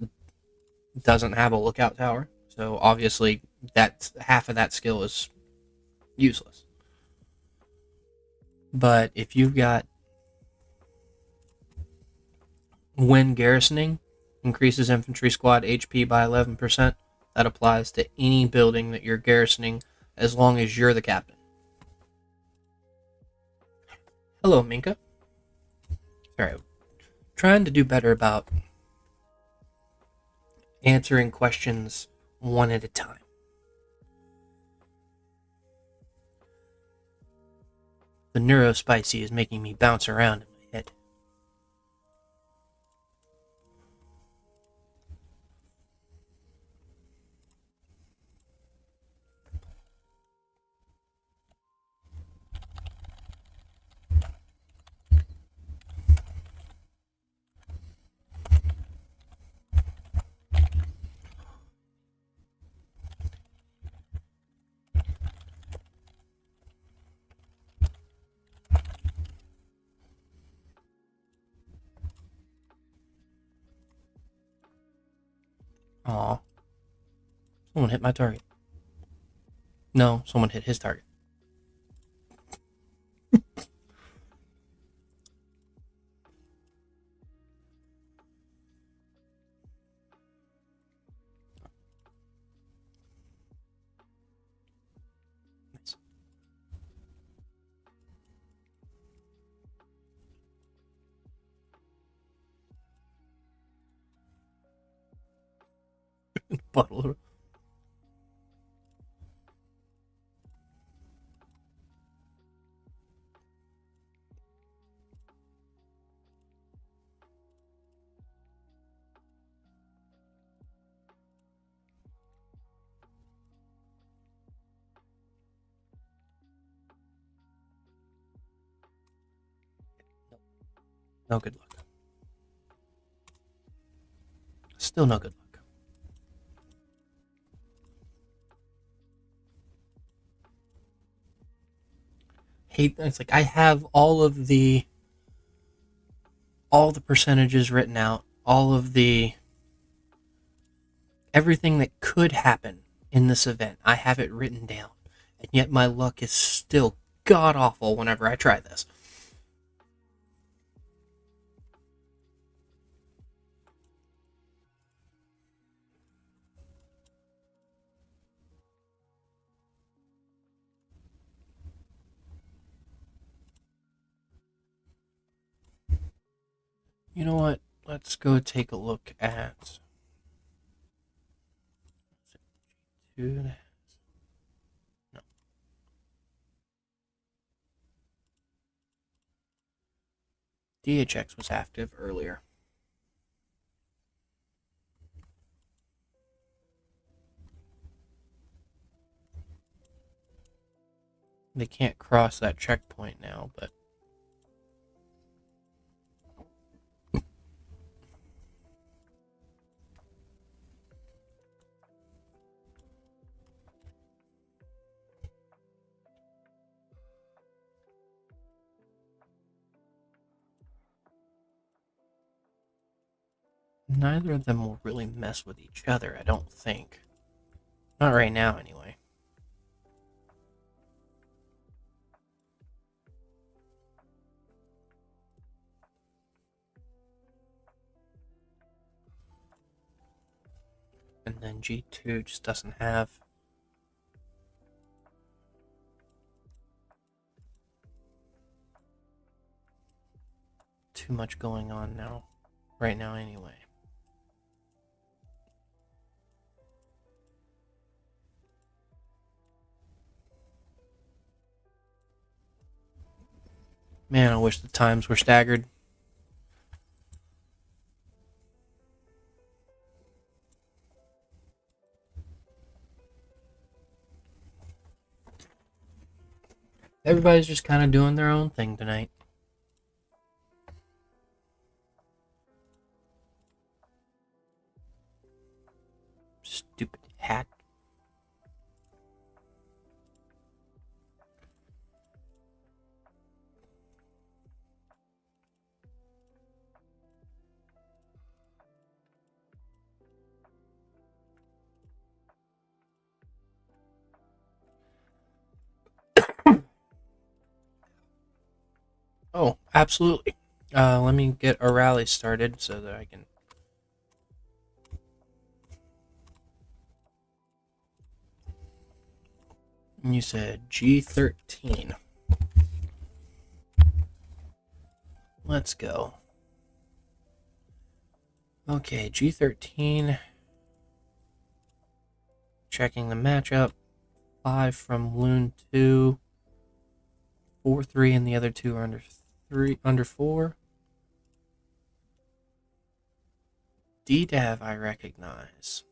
Speaker 1: doesn't have a lookout tower, so obviously that half of that skill is useless. But if you've got when garrisoning increases infantry squad HP by 11%, that applies to any building that you're garrisoning as long as you're the captain. Hello, Minka. Sorry, trying to do better about answering questions one at a time. The neurospicy is making me bounce around in my head. Aw. Someone hit my target. No, someone hit his target. Nice. Bottle. No good luck. Still no good luck. Hate. It's like I have all the percentages written out, all of the everything that could happen in this event. I have it written down, and yet my luck is still god awful whenever I try this. You know what? Let's go take a look at no. DHX was active earlier. They can't cross that checkpoint now, but neither of them will really mess with each other, I don't think. Not right now, anyway. And then G2 just doesn't have too much going on now, right now anyway. Man, I wish the times were staggered. Everybody's just kind of doing their own thing tonight. Stupid hat. Oh, absolutely. Let me get a rally started so that I can. You said G13. Let's go. Okay, G13. Checking the matchup. 5 from Loon 2. 4-3, and the other two are under 4. DDAV I recognize.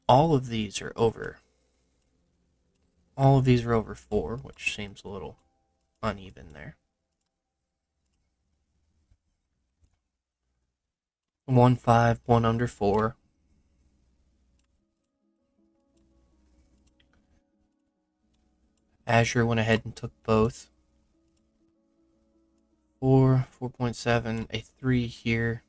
Speaker 1: All of these are over. All of these are over 4, which seems a little uneven there. 1-5, 1 under 4. Azure went ahead and took both. 4, 4.7, a 3 here.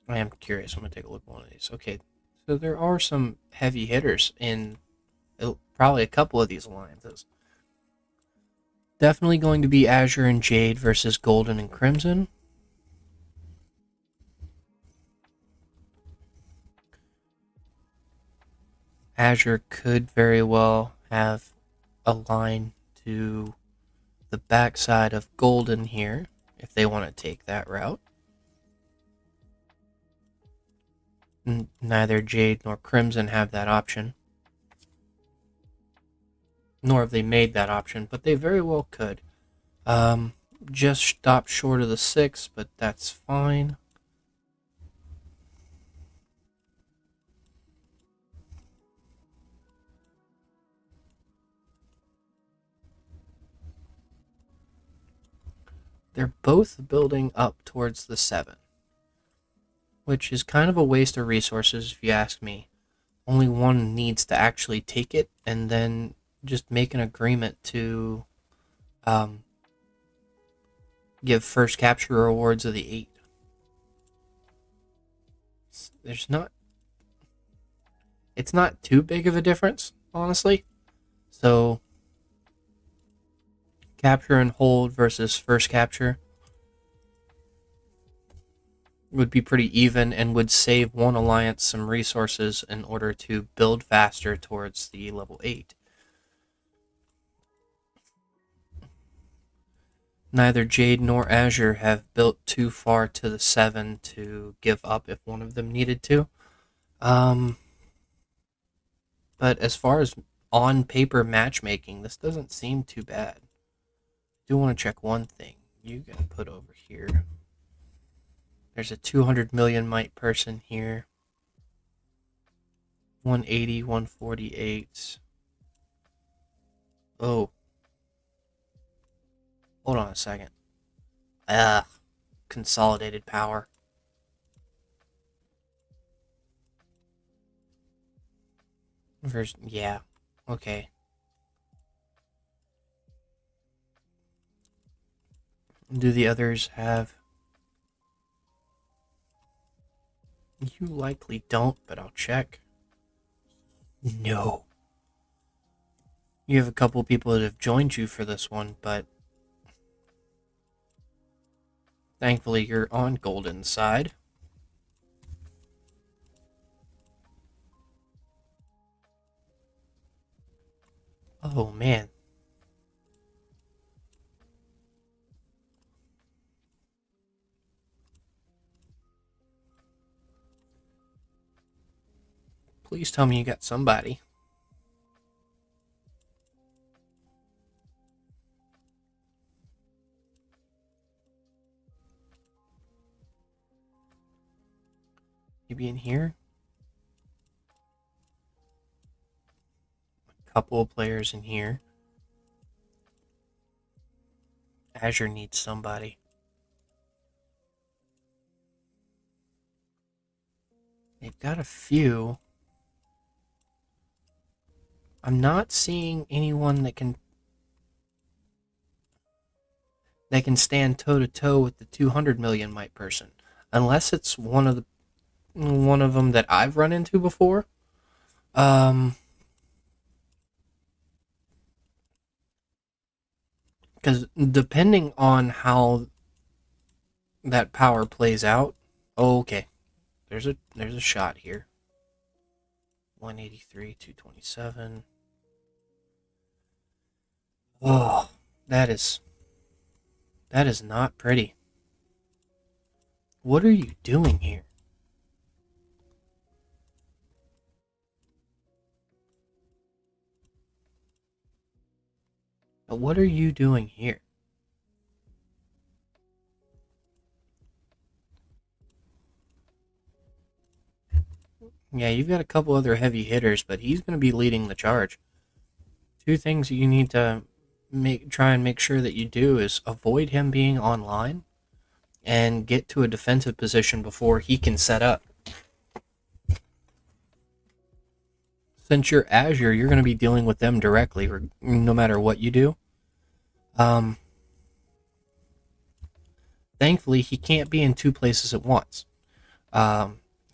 Speaker 1: I am curious. I'm going to take a look at one of these. Okay, so there are some heavy hitters in probably a couple of these alliances. Definitely going to be Azure and Jade versus Golden and Crimson. Azure could very well have a line to the backside of Golden here if they want to take that route. Neither Jade nor Crimson have that option. Nor have they made that option, but they very well could. Just stopped short of the 6, but that's fine. They're both building up towards the 7, which is kind of a waste of resources if you ask me. Only one needs to actually take it, and then just make an agreement to give first capture rewards of the 8. It's not too big of a difference, honestly. So capture and hold versus first capture would be pretty even and would save one alliance some resources in order to build faster towards the level 8. Neither Jade nor Azure have built too far to the 7 to give up if one of them needed to. But as far as on-paper matchmaking, this doesn't seem too bad. I do want to check one thing. You can put over here. There's a 200 million might person here. 180, 148. Oh. Hold on a second. Consolidated power. Yeah. Okay. Do the others have... You likely don't, but I'll check. No. You have a couple people that have joined you for this one, but thankfully you're on Golden's side. Oh, man. Please tell me you got somebody. Maybe in here? A couple of players in here. Azure needs somebody. They've got a few. I'm not seeing anyone that can stand toe to toe with the 200 million might person, unless it's one of them that I've run into before. Because depending on how that power plays out, okay, there's a shot here. 183, 227. Oh, that is not pretty. What are you doing here? What are you doing here? Yeah, you've got a couple other heavy hitters, but he's going to be leading the charge. Two things you need to try and make sure that you do is avoid him being online and get to a defensive position before he can set up. Since you're Azure, you're going to be dealing with them directly, no matter what you do. Thankfully, he can't be in two places at once.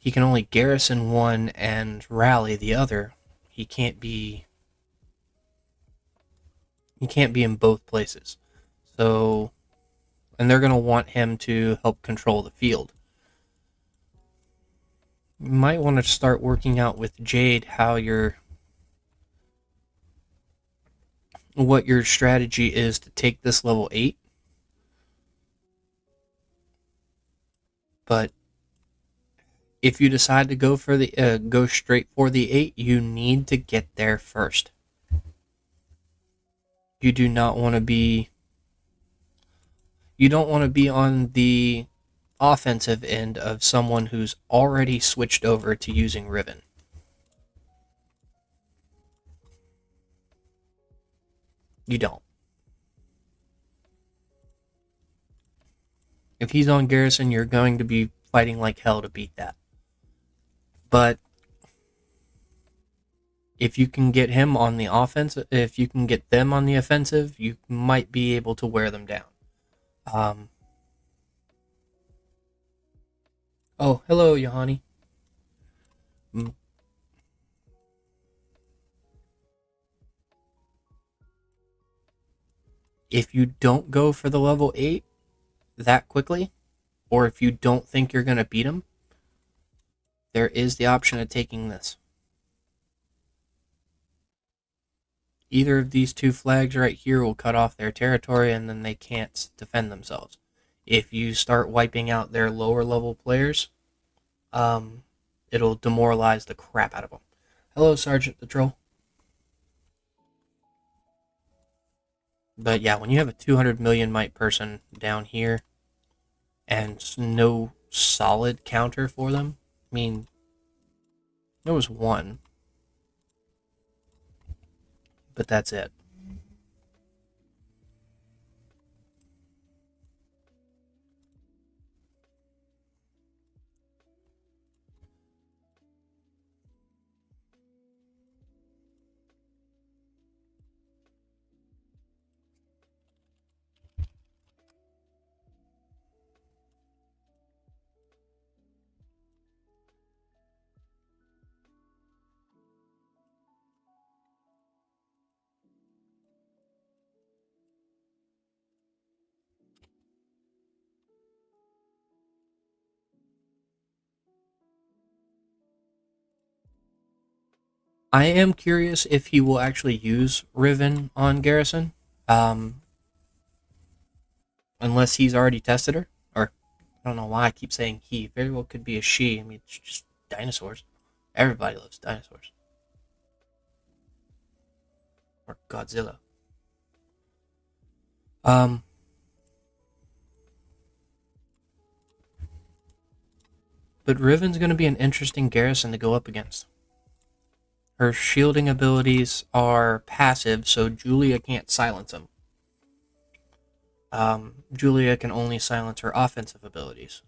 Speaker 1: He can only garrison one and rally the other. He can't be in both places. So, and they're going to want him to help control the field. You might want to start working out with Jade what your strategy is to take this level 8 But if you decide to go straight for the 8, you need to get there first. You do not want to be you don't want to be on the offensive end of someone who's already switched over to using Riven. You don't. If he's on Garrison, you're going to be fighting like hell to beat that. But if you can get him on the offense, if you can get them on the offensive, you might be able to wear them down. Oh, hello, Yohani. If you don't go for the level 8 that quickly, or if you don't think you're going to beat him, there is the option of taking this. Either of these 2 flags right here will cut off their territory, and then they can't defend themselves. If you start wiping out their lower level players, it'll demoralize the crap out of them. Hello, Sergeant the Troll. But yeah, when you have a 200 million might person down here and no solid counter for them, I mean, there was one, but that's it. I am curious if he will actually use Riven on Garrison, unless he's already tested her. Or, I don't know why I keep saying he. Very well could be a she. I mean, it's just dinosaurs. Everybody loves dinosaurs. Or Godzilla. But Riven's going to be an interesting Garrison to go up against. Her shielding abilities are passive, so Julia can't silence them. Julia can only silence her offensive abilities.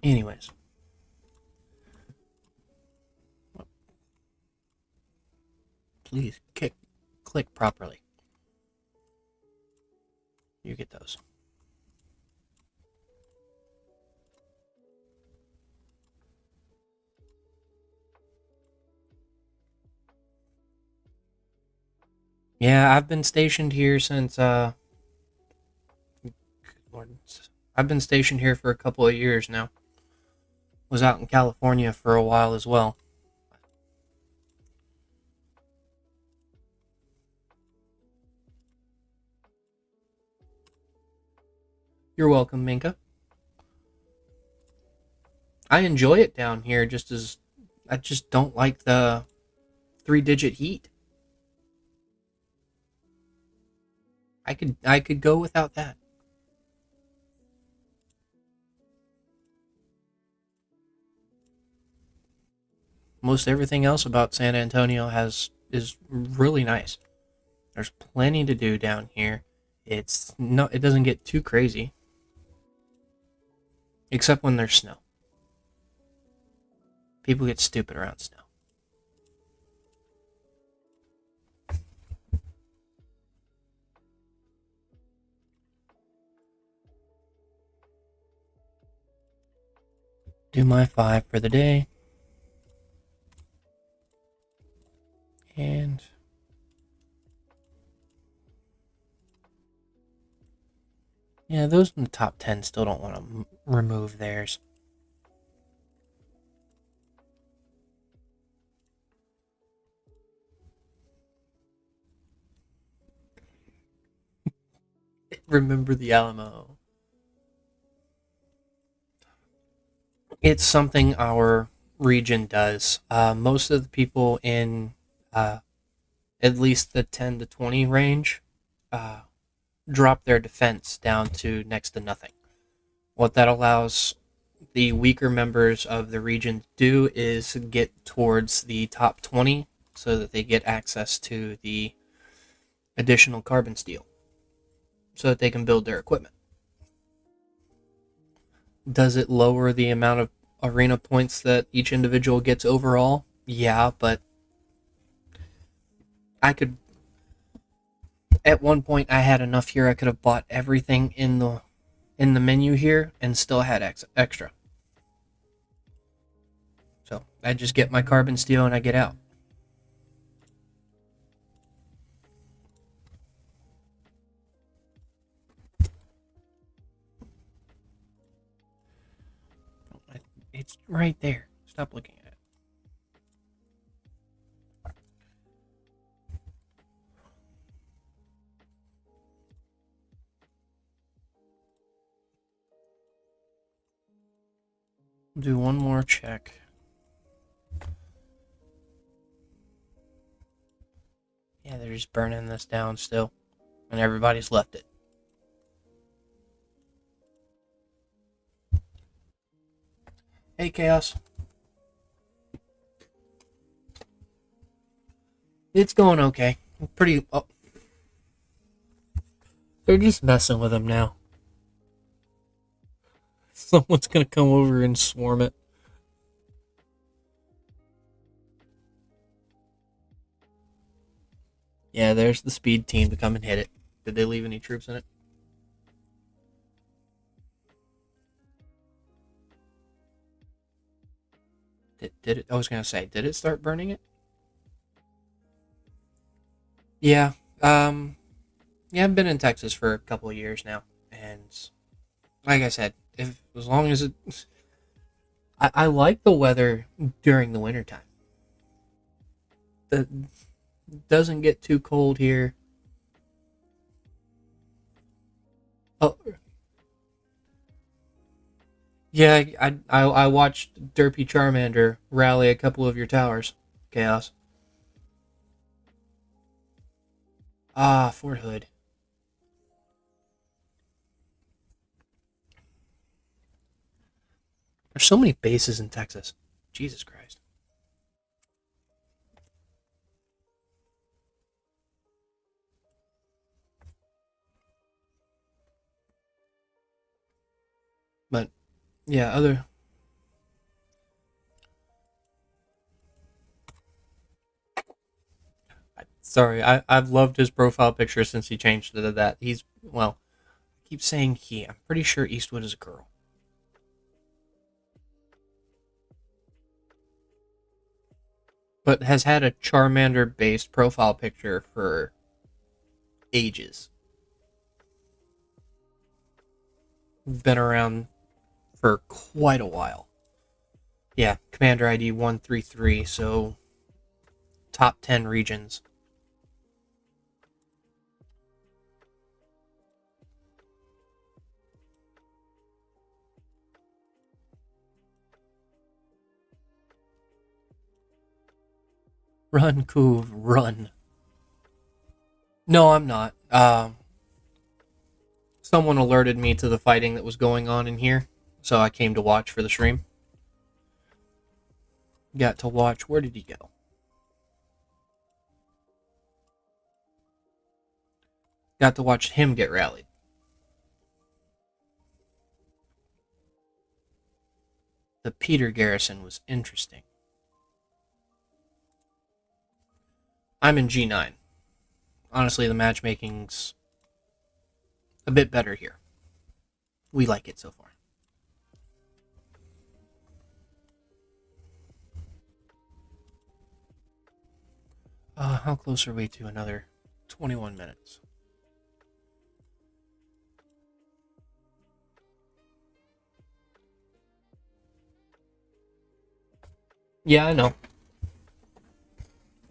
Speaker 1: Anyways. Please click properly. You get those. Yeah, I've been stationed here since I've been stationed here for a couple of years now. Was out in California for a while as well. You're welcome, Minka. I enjoy it down here I just don't like the 3-digit heat. I could go without that. Most everything else about San Antonio is really nice. There's plenty to do down here. It doesn't get too crazy. Except when there's snow. People get stupid around snow. Do my 5 for the day. And yeah, those in the top 10 still don't want to remove theirs. Remember the Alamo. It's something our region does. Most of the people in at least the 10 to 20 range drop their defense down to next to nothing. What that allows the weaker members of the region to do is get towards the top 20 so that they get access to the additional carbon steel so that they can build their equipment. Does it lower the amount of arena points that each individual gets overall? Yeah, but I could. At one point, I had enough here. I could have bought everything in the menu here and still had extra. So I just get my carbon steel and I get out. It's right there. Stop looking at it. Do one more check. Yeah, they're just burning this down still. And everybody's left it. Hey, Chaos. It's going okay. Pretty. Oh. They're just messing with him now. Someone's gonna come over and swarm it. Yeah, there's the speed team to come and hit it. Did they leave any troops in it? Did it? I was gonna say, did it start burning it? Yeah. Yeah, I've been in Texas for a couple of years now, and like I said, if as long as it, I like the weather during the wintertime. It doesn't get too cold here. Oh, yeah, I watched Derpy Charmander rally a couple of your towers. Chaos. Ah, Fort Hood. There's so many bases in Texas. Jesus Christ. But yeah, other. Sorry, I've loved his profile picture since he changed it to that. He's well. I keep saying he. I'm pretty sure Eastwood is a girl. But has had a Charmander based profile picture for ages. Been around for quite a while. Yeah, Commander ID 133, so top 10 regions. Run, Coov, run. No, I'm not. Someone alerted me to the fighting that was going on in here, so I came to watch for the stream. Got to watch. Where did he go? Got to watch him get rallied. The Peter garrison was interesting. I'm in G9. Honestly, the matchmaking's a bit better here. We like it so far. How close are we to another 21 minutes? Yeah, I know.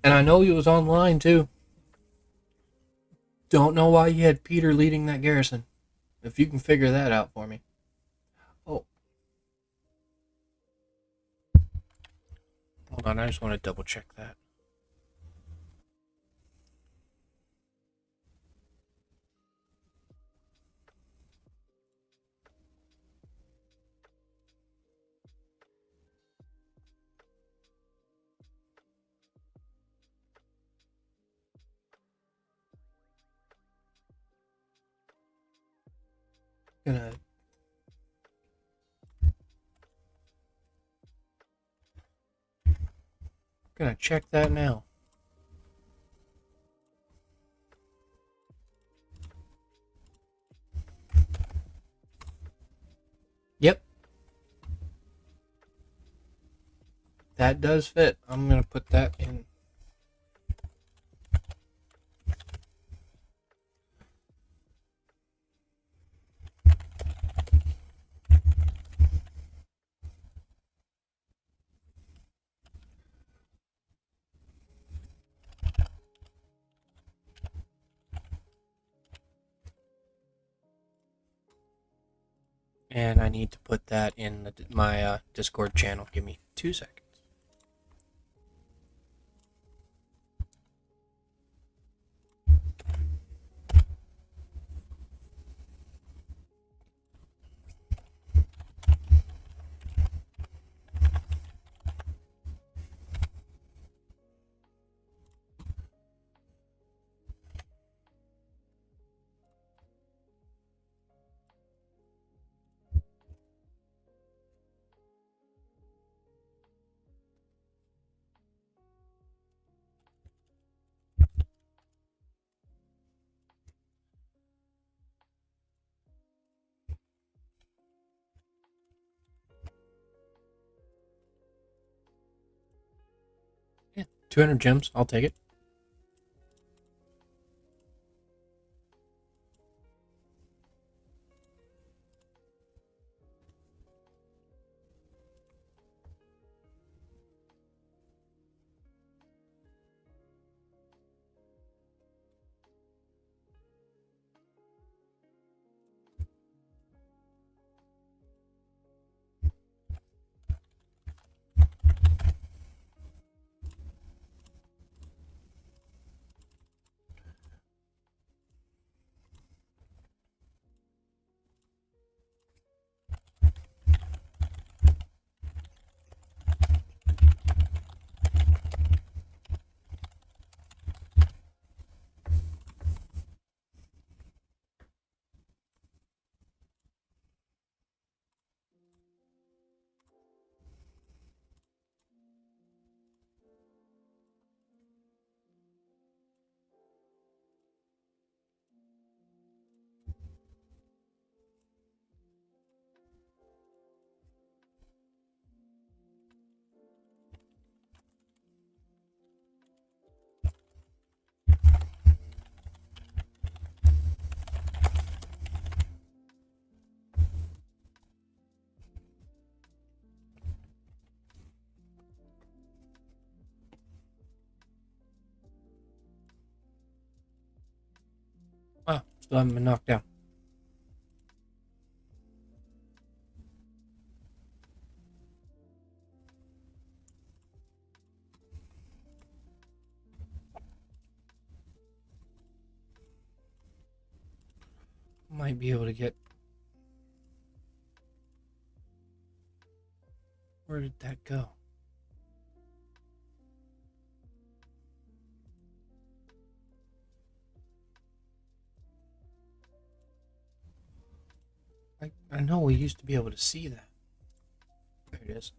Speaker 1: And I know he was online too. Don't know why he had Peter leading that garrison. If you can figure that out for me. Oh, hold on. I just want to double check that. Gonna gonna check that now. Yep, that does fit. I'm gonna put that in. And I need to put that in my Discord channel. Give me 2 seconds. Yeah, 200 gems. I'll take it. Wow, still haven't been knocked down. Might be able to get. Where did that go? I know we used to be able to see that. There it it is.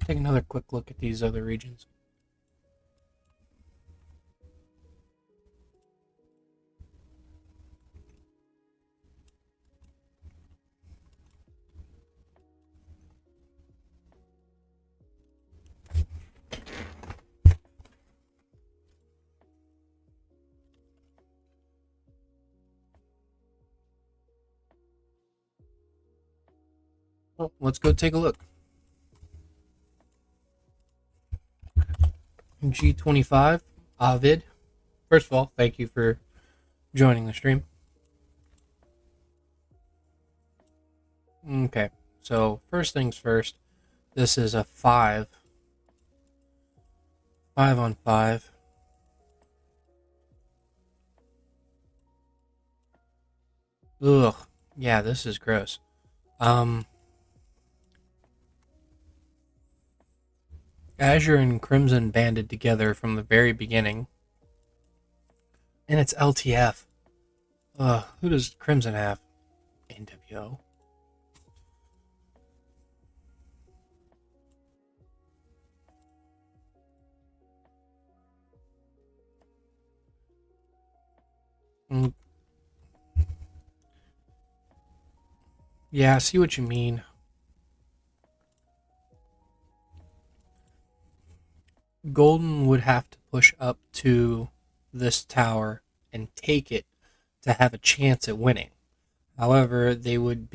Speaker 1: Take another quick look at these other regions. Well, let's go take a look. G25, Ovid. First of all, thank you for joining the stream. Okay, so first things first, this is a 5 on 5. Ugh, yeah, this is gross. Azure and Crimson banded together from the very beginning, and it's LTF. Who does Crimson have? NWO. Yeah, I see what you mean. Golden would have to push up to this tower and take it to have a chance at winning. However, that would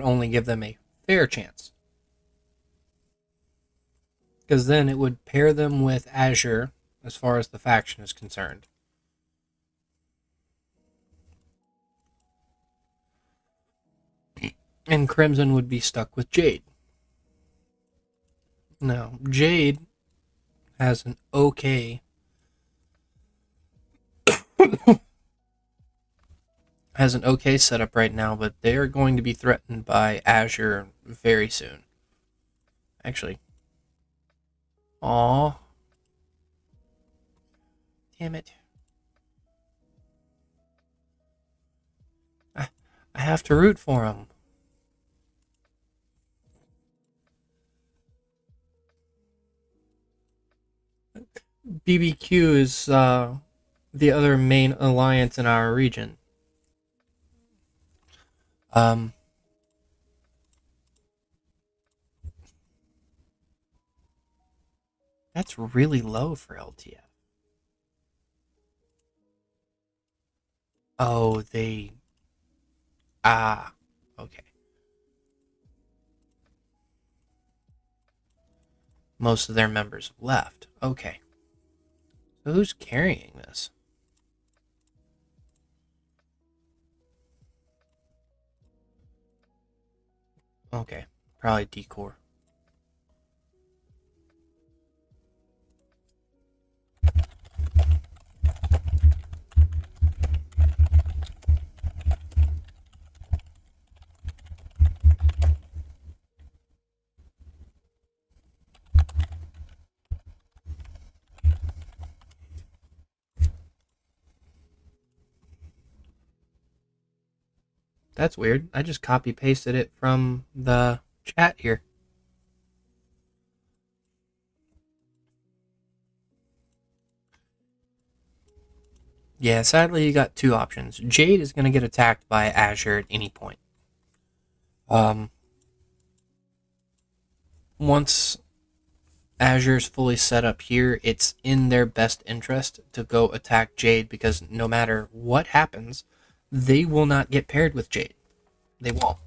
Speaker 1: only give them a fair chance. Because then it would pair them with Azure as far as the faction is concerned. And Crimson would be stuck with Jade. Now, Jade has an okay setup right now, but they are going to be threatened by Azure very soon. Actually. Aw. Damn it. I have to root for him. BBQ is the other main alliance in our region. That's really low for LTF. Oh, they... okay. Most of their members have left. Okay. So who's carrying this? Okay, probably Decor. That's weird. I just copy pasted it from the chat here. Yeah, sadly you got two options. Jade is going to get attacked by Azure at any point. once Azure's fully set up here, it's in their best interest to go attack Jade, because no matter what happens, they will not get paired with Jade. They won't.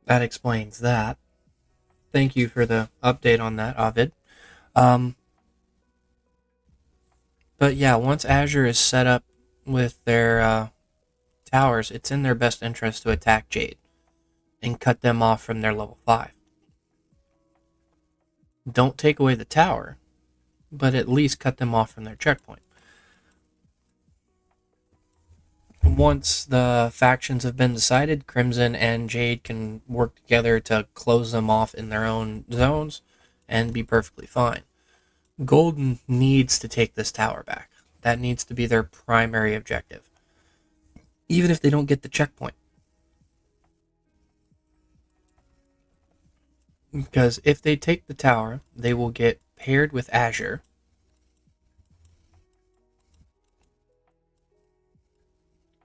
Speaker 1: That explains that. Thank you for the update on that, Ovid. Um, but yeah, once Azure is set up with their towers, it's in their best interest to attack Jade and cut them off from their level 5. Don't take away the tower, but at least cut them off from their checkpoint. Once the factions have been decided, Crimson and Jade can work together to close them off in their own zones and be perfectly fine. Golden needs to take this tower back. That needs to be their primary objective, even if they don't get the checkpoint. Because if they take the tower, they will get paired with Azure.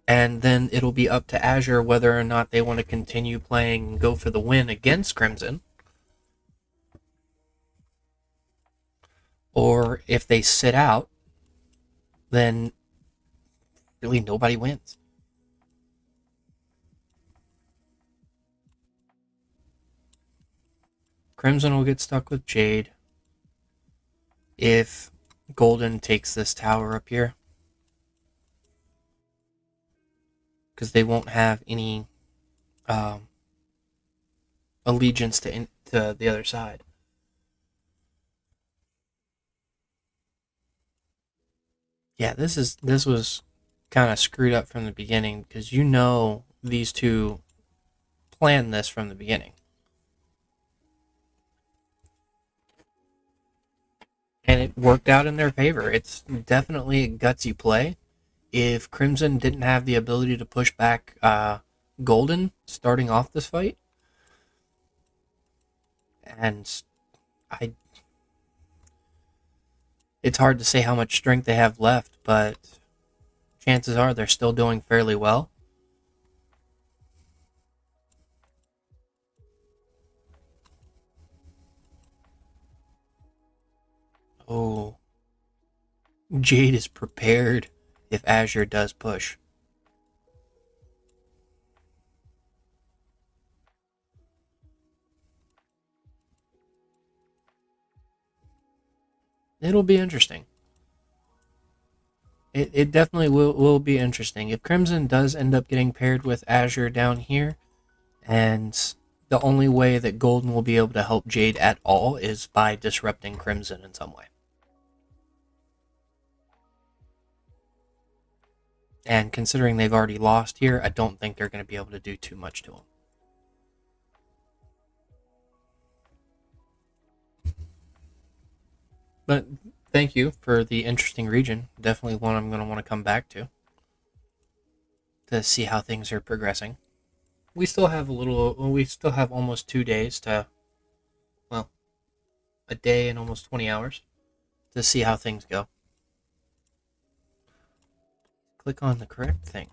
Speaker 1: And then it'll be up to Azure whether or not they want to continue playing and go for the win against Crimson, or if they sit out, then really nobody wins. Crimson will get stuck with Jade if Golden takes this tower up here, because they won't have any allegiance to the other side. Yeah, this was kind of screwed up from the beginning, because these two planned this from the beginning. And it worked out in their favor. It's definitely a gutsy play. If Crimson didn't have the ability to push back Golden starting off this fight, and it's hard to say how much strength they have left, but chances are they're still doing fairly well. Oh, Jade is prepared if Azure does push. It'll be interesting. It definitely will be interesting. If Crimson does end up getting paired with Azure down here, and the only way that Golden will be able to help Jade at all is by disrupting Crimson in some way. And considering they've already lost here, I don't think they're going to be able to do too much to them. But thank you for the interesting region. Definitely one I'm going to want to come back to see how things are progressing. We still have almost 2 days to, well, a day and almost 20 hours to see how things go. Click on the correct thing.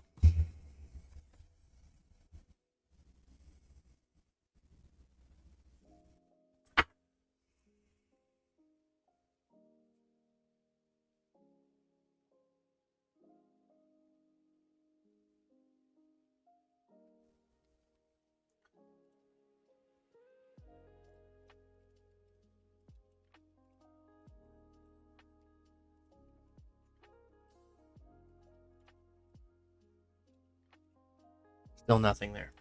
Speaker 1: Still nothing there.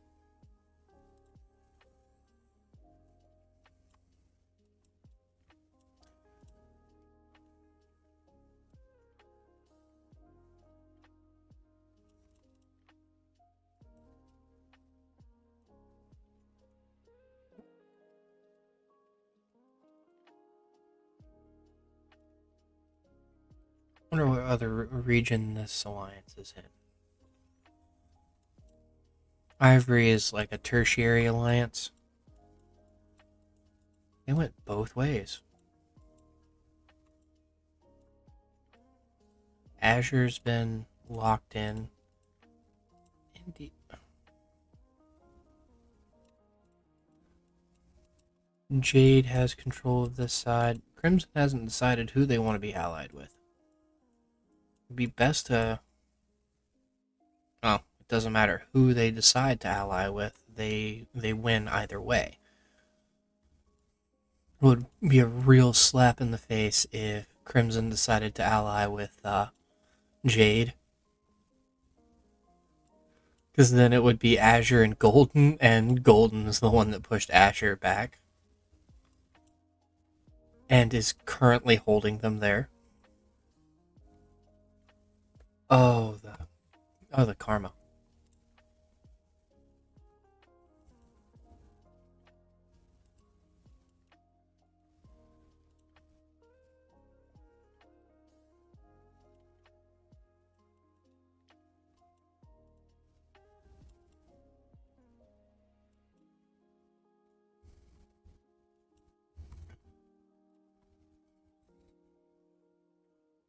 Speaker 1: I wonder what other region this alliance is in. Ivory is like a tertiary alliance. They went both ways. Azure's been locked in. Indeed. Jade has control of this side. Crimson hasn't decided who they want to be allied with. It'd be best to... Well, it doesn't matter who they decide to ally with. They win either way. It would be a real slap in the face if Crimson decided to ally with Jade. Because then it would be Azure and Golden is the one that pushed Azure back. And is currently holding them there. Oh, the karma.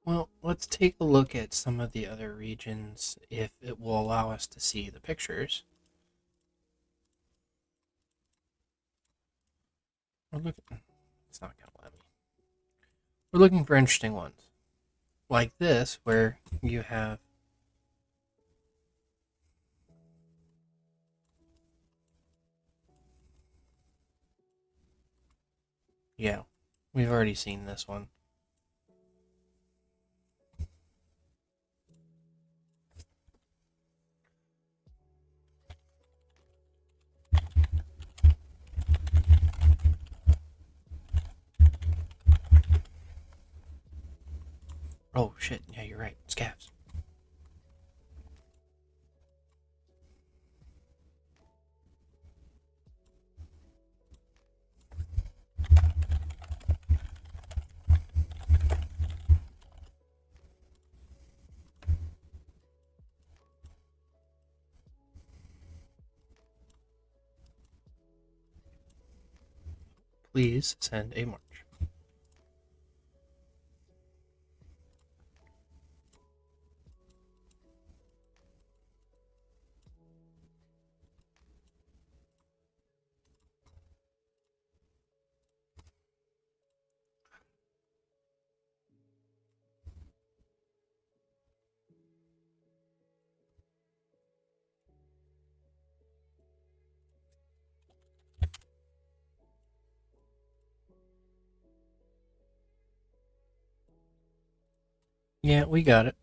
Speaker 1: Well, let's take a look at some of the other regions if it will allow us to see the pictures. It's not going to let me. We're looking for interesting ones. Like this, where you have... Yeah, we've already seen this one. Oh shit, yeah, you're right. Scavs. Please send a march. Yeah, we got it.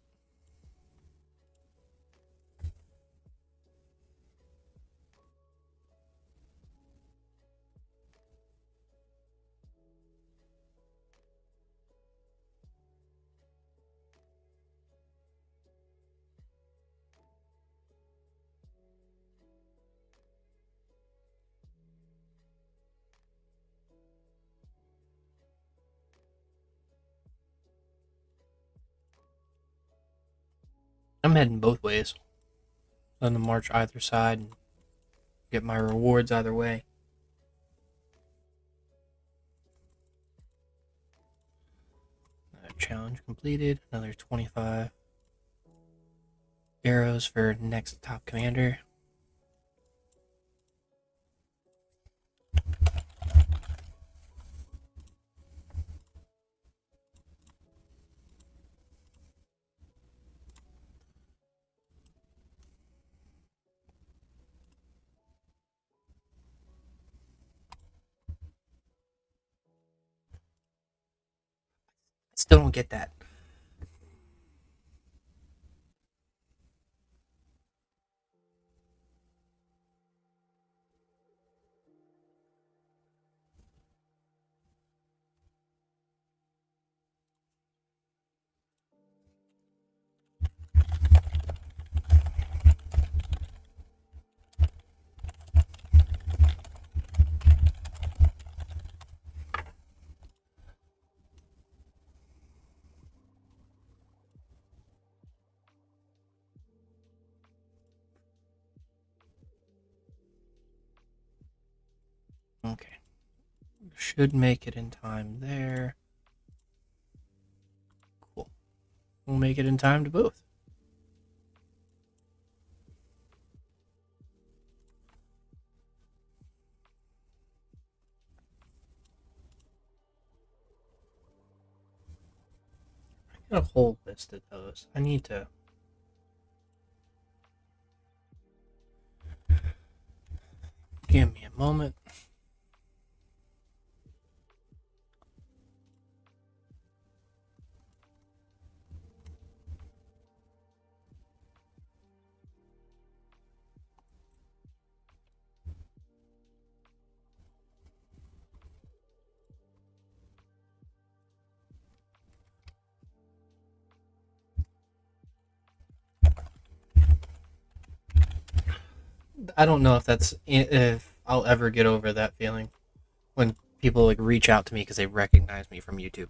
Speaker 1: I'm heading both ways. On the march either side and get my rewards either way. Another challenge completed. Another 25 arrows for next top commander. Still don't get that. Okay. Should make it in time there. Cool. we'll make it in time to booth. I got a whole list of those. I need to. Give me a moment. I don't know if I'll ever get over that feeling when people like reach out to me because they recognize me from YouTube.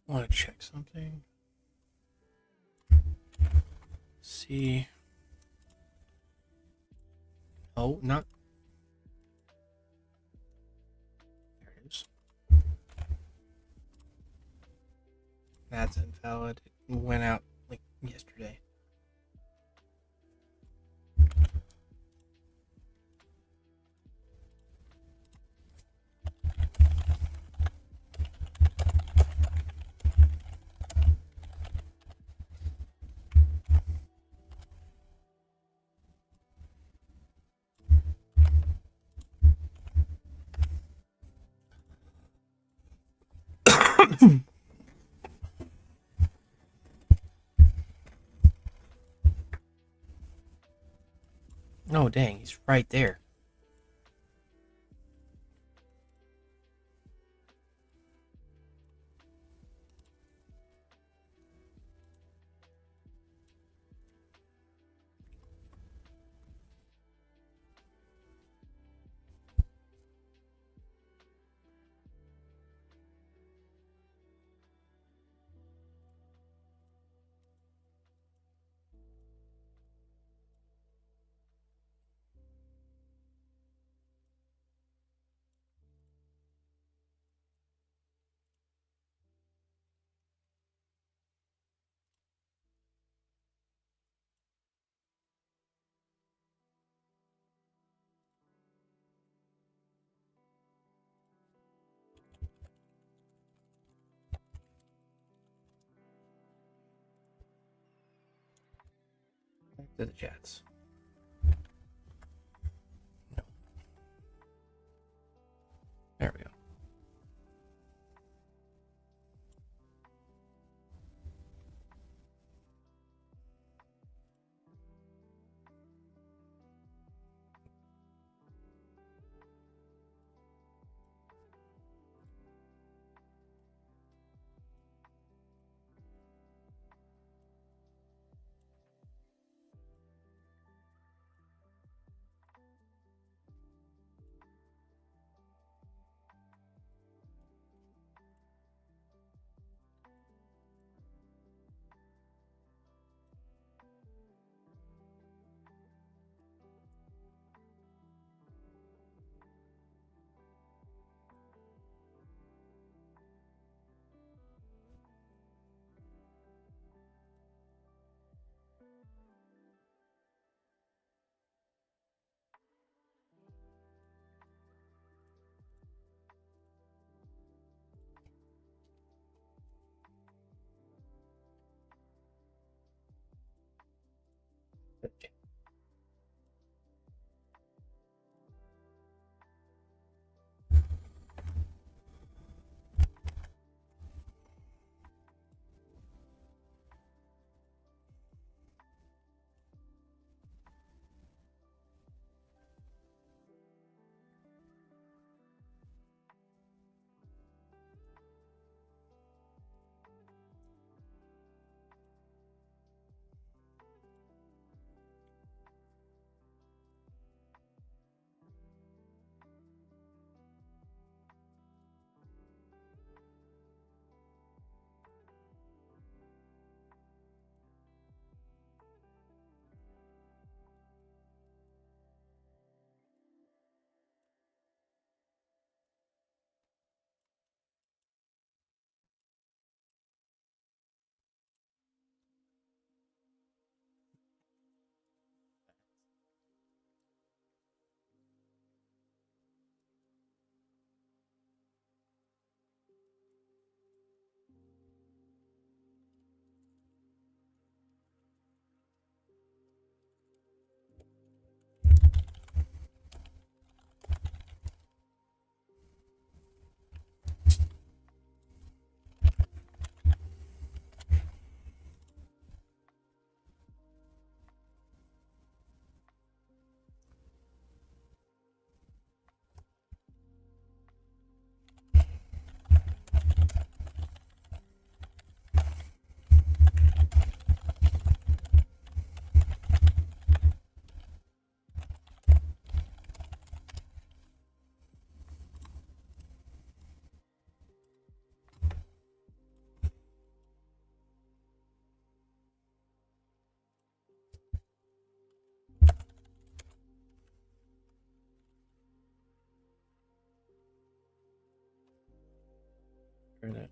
Speaker 1: I want to check something. See. Oh, not. There it is. That's invalid. It went out like yesterday. Oh, dang, he's right there. Back to the chats. No. There we go. Credit.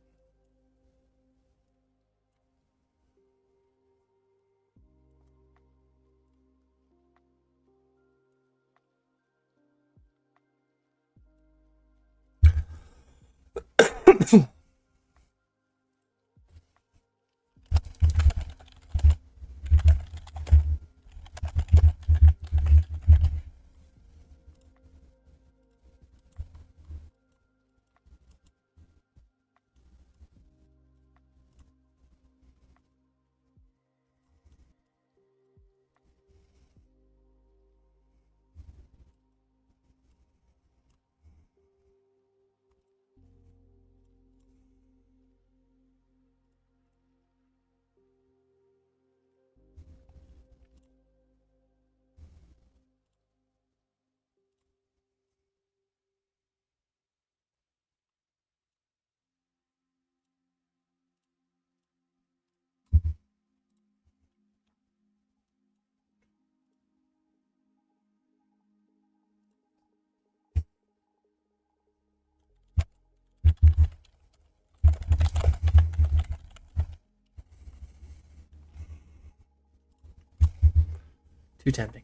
Speaker 1: Too tempting.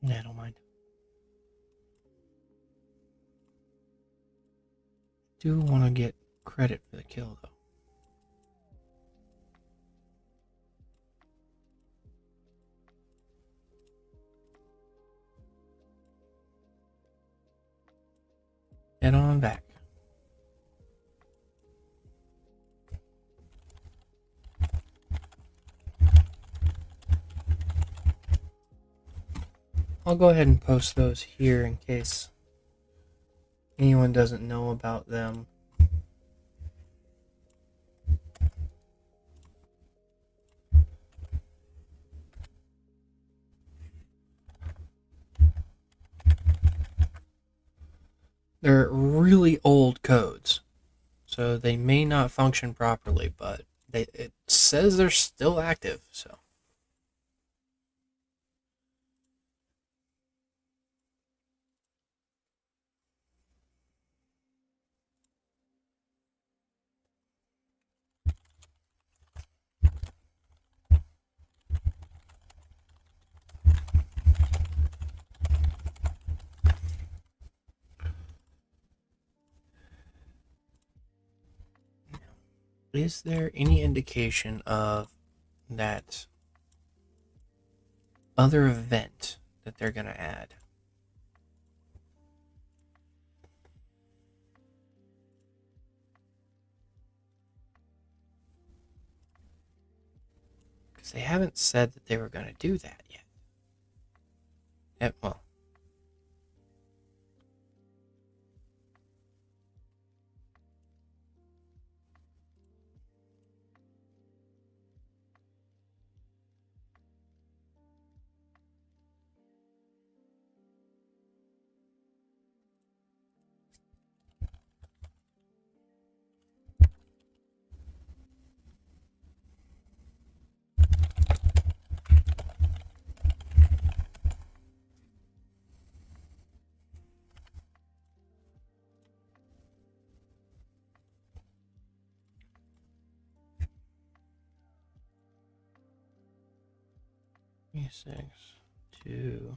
Speaker 1: Yeah, I don't mind. Do want to get credit for the kill, though. Head on back. I'll go ahead and post those here in case anyone doesn't know about them. They're really old codes, so they may not function properly, but it says they're still active, so. Is there any indication of that other event that they're going to add? Because they haven't said that they were going to do that yet. Well, E6, 2.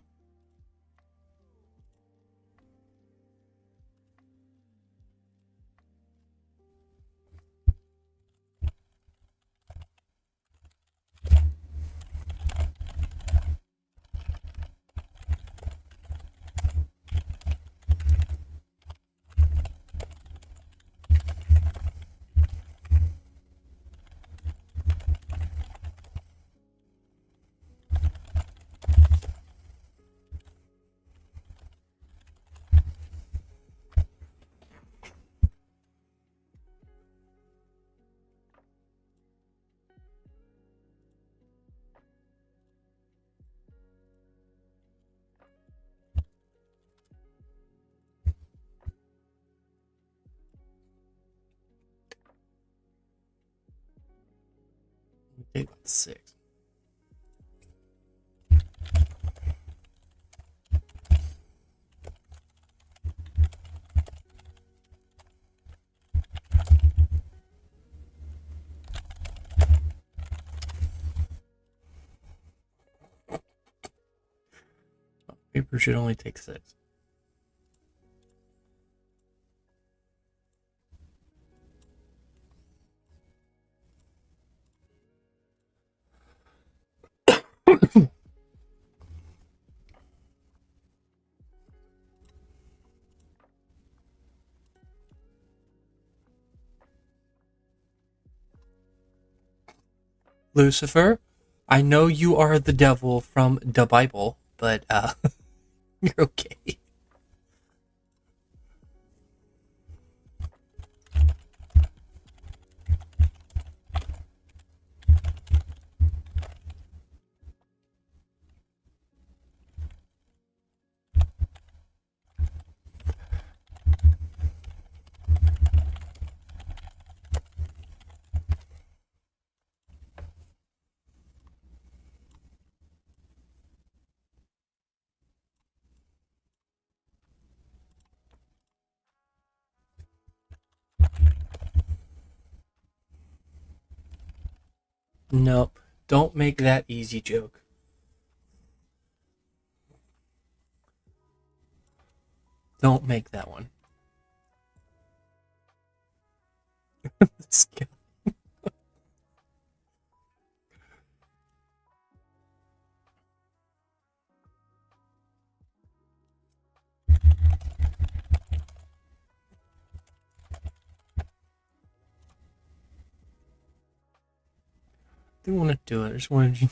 Speaker 1: Okay, 6. Paper should only take 6. Lucifer, I know you are the devil from the Bible, but you're okay. Nope. Don't make that easy joke. Don't make that one. Didn't want to do it. I just wanted you.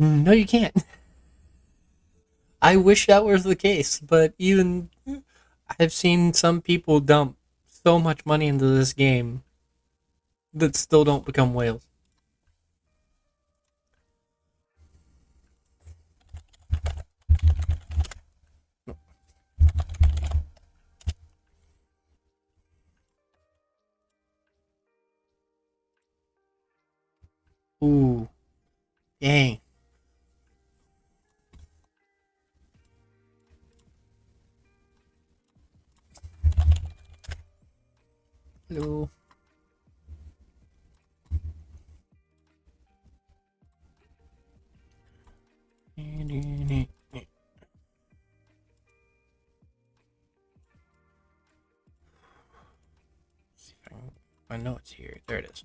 Speaker 1: No, you can't. I wish that was the case, but even I've seen some people dump so much money into this game that still don't become whales. Ooh, dang. Hello. I know it's here. There it is.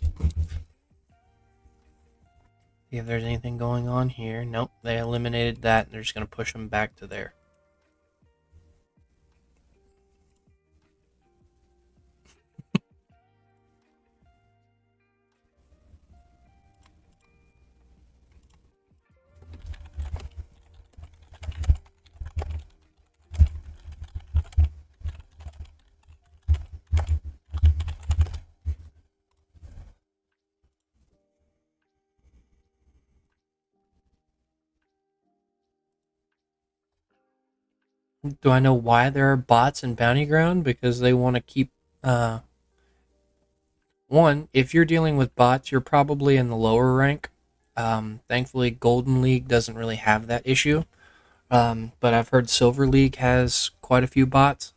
Speaker 1: See if there's anything going on here. Nope, they eliminated that, and they're just going to push them back to there. Do I know why there are bots in Bounty Ground? Because they want to keep. One, if you're dealing with bots, you're probably in the lower rank. Thankfully, Golden League doesn't really have that issue. But I've heard Silver League has quite a few bots.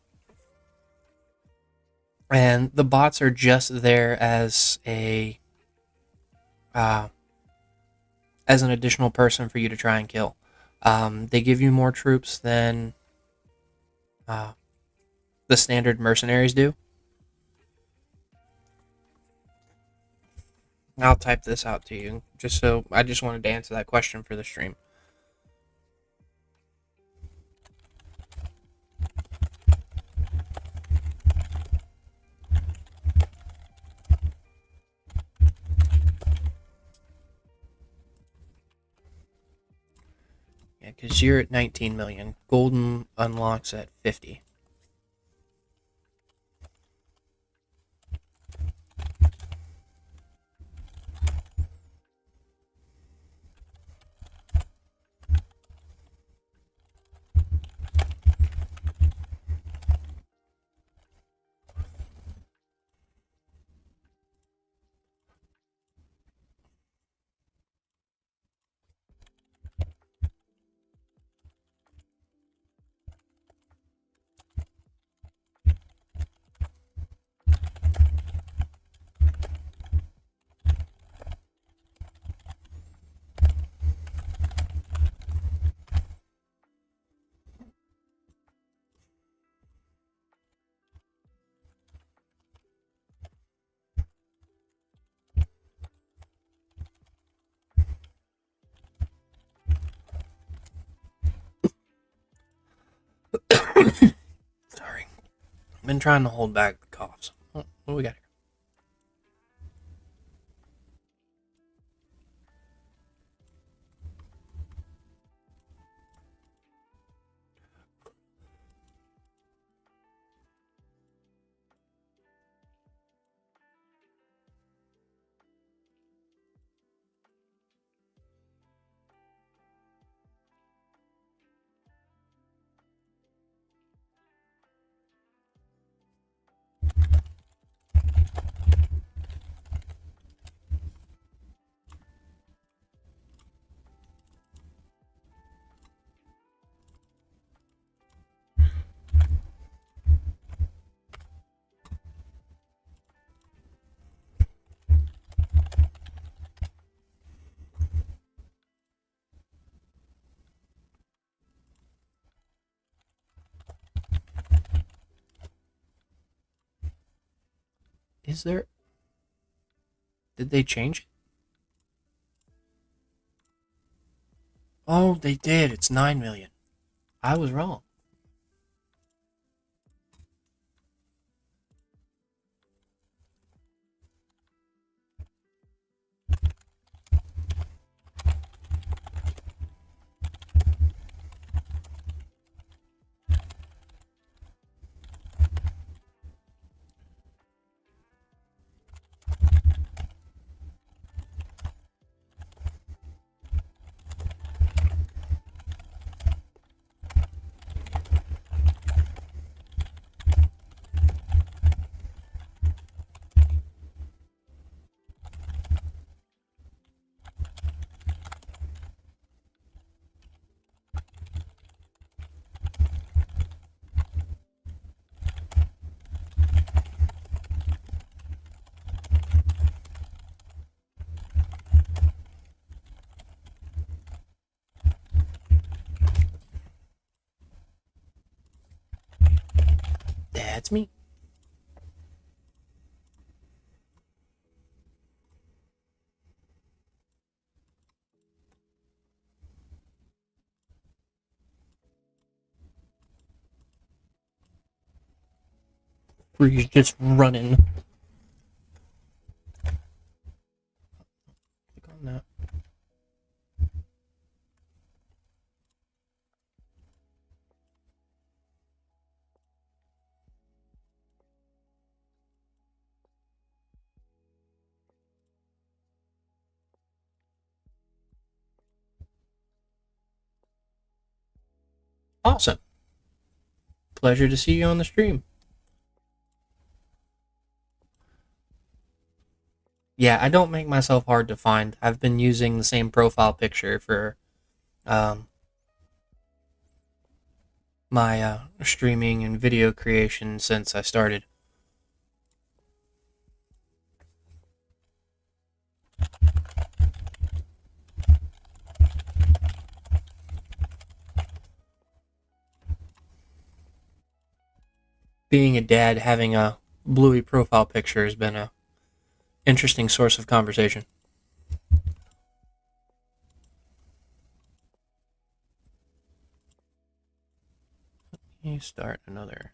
Speaker 1: And the bots are just there uh, as an additional person for you to try and kill. They give you more troops than uh, the standard mercenaries do. I'll type this out to you I just wanted to answer that question for the stream. Yeah, because you're at 19 million. Golden unlocks at 50. Sorry. I've been trying to hold back the coughs. What do we got here? Is there. Did they change it? Oh, they did. It's 9 million. I was wrong. That's me. Freeze just running. Click on that. Awesome. Pleasure to see you on the stream. Yeah, I don't make myself hard to find. I've been using the same profile picture for my streaming and video creation since I started. Being a dad, having a bluey profile picture has been a interesting source of conversation. Let me start another.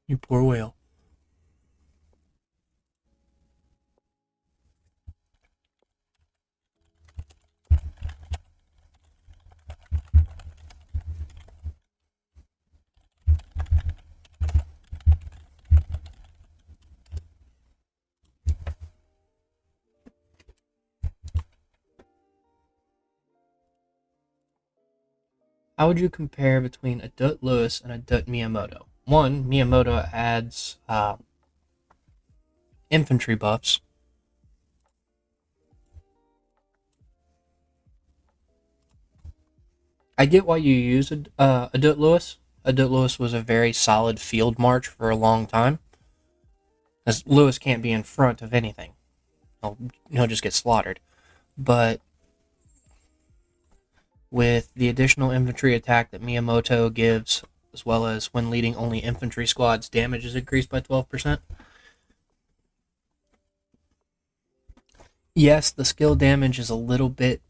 Speaker 1: You poor whale. How would you compare between a Dut Lewis and a Dut Miyamoto? One, Miyamoto adds infantry buffs. I get why you use a Dut Lewis. A Dut Lewis was a very solid field march for a long time, as Lewis can't be in front of anything. He'll just get slaughtered. But with the additional infantry attack that Miyamoto gives, as well as when leading only infantry squads, damage is increased by 12%. Yes, the skill damage is a little bit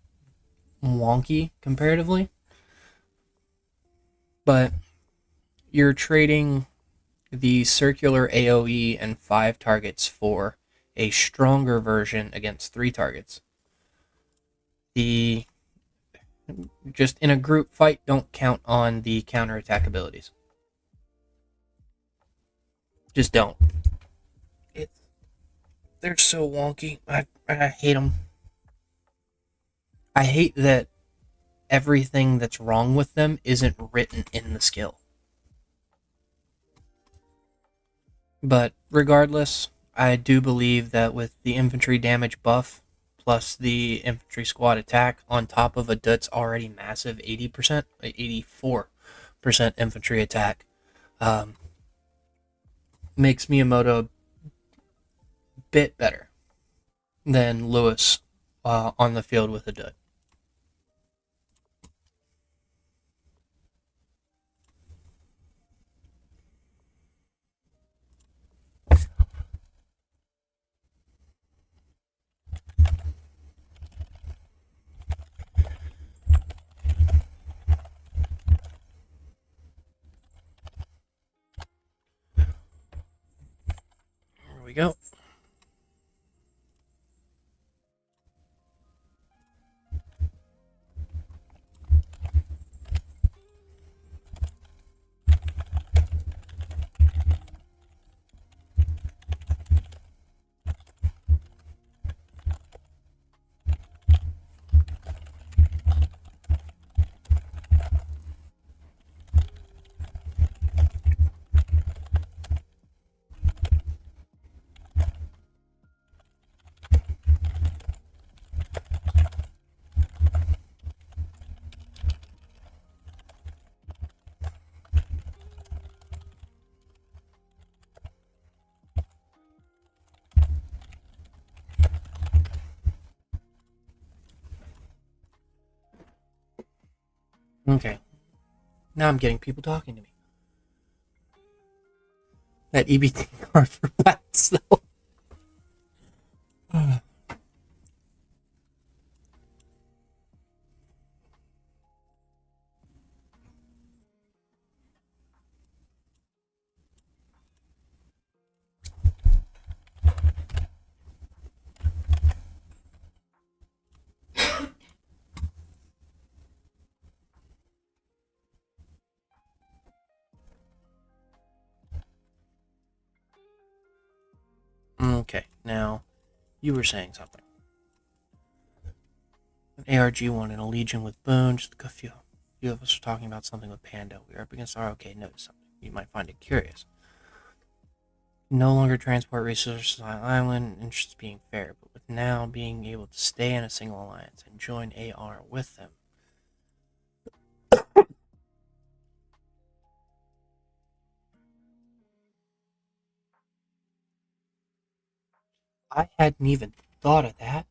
Speaker 1: wonky comparatively, but you're trading the circular AoE and 5 targets for a stronger version against 3 targets. The just in a group fight, don't count on the counterattack abilities. Just don't. They're so wonky. I hate them. I hate that everything that's wrong with them isn't written in the skill. But regardless, I do believe that with the infantry damage buff plus the infantry squad attack on top of a Dut's already massive 80%, 84% infantry attack, makes Miyamoto a bit better than Lewis on the field with a Dut. There we go. Okay. Now I'm getting people talking to me. That EBT card for bats, though. Okay, now you were saying something. An ARG1 and a Legion with Boone. Just a few of us were talking about something with Pando. We are up against ROK. Notice something. You might find it curious. No longer transport resources on island, interests being fair, but with now being able to stay in a single alliance and join AR with them. I hadn't even thought of that.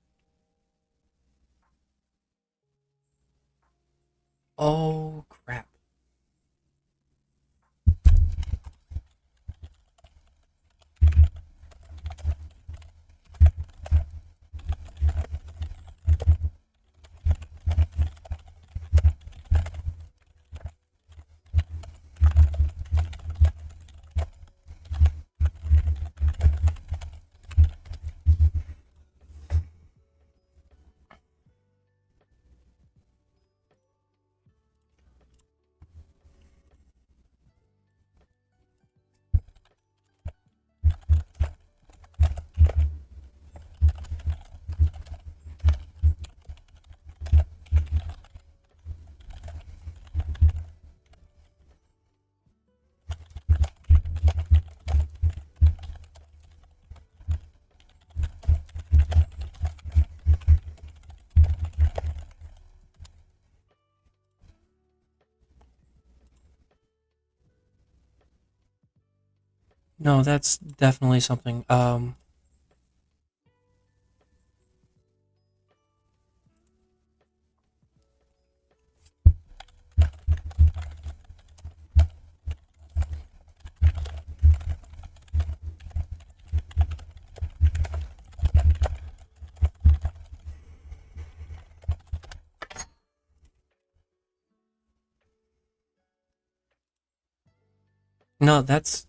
Speaker 1: Oh, crap. No, that's definitely something. No, that's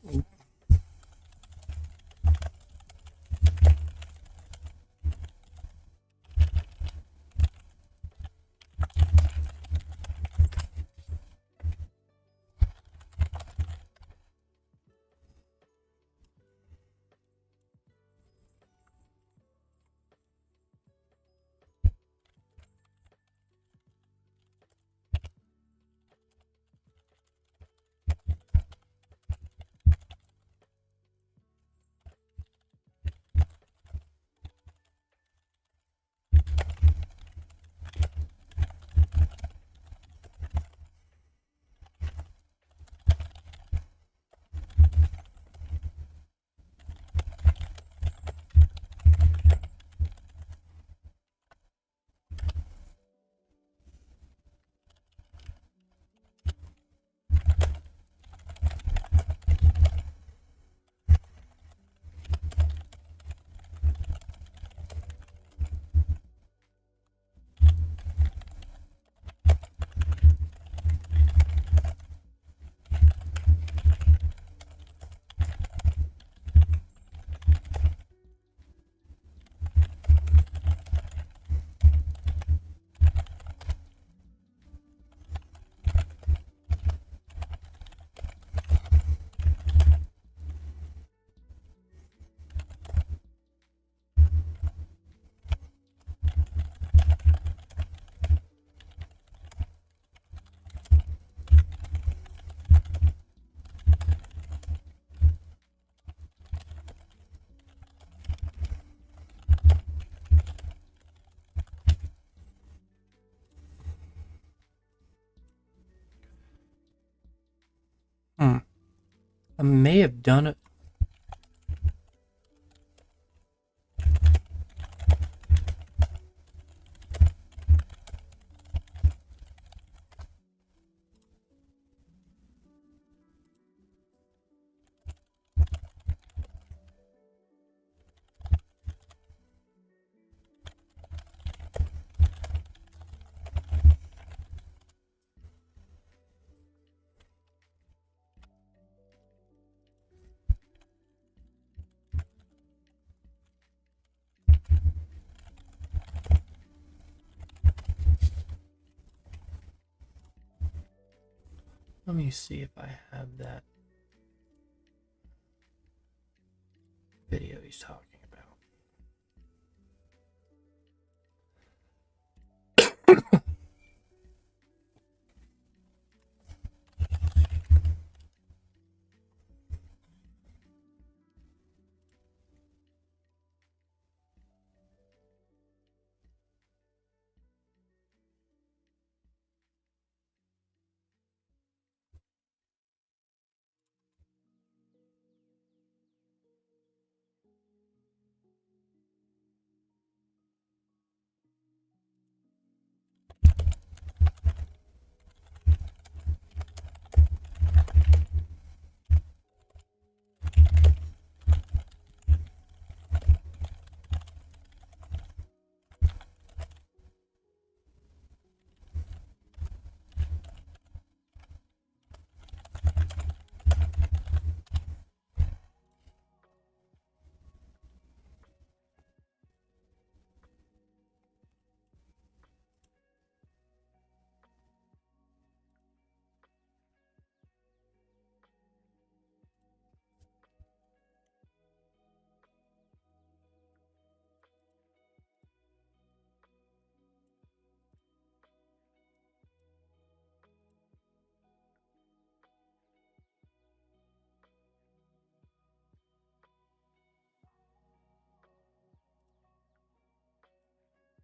Speaker 1: I may have done it. Let me see if I have that video he's talking about.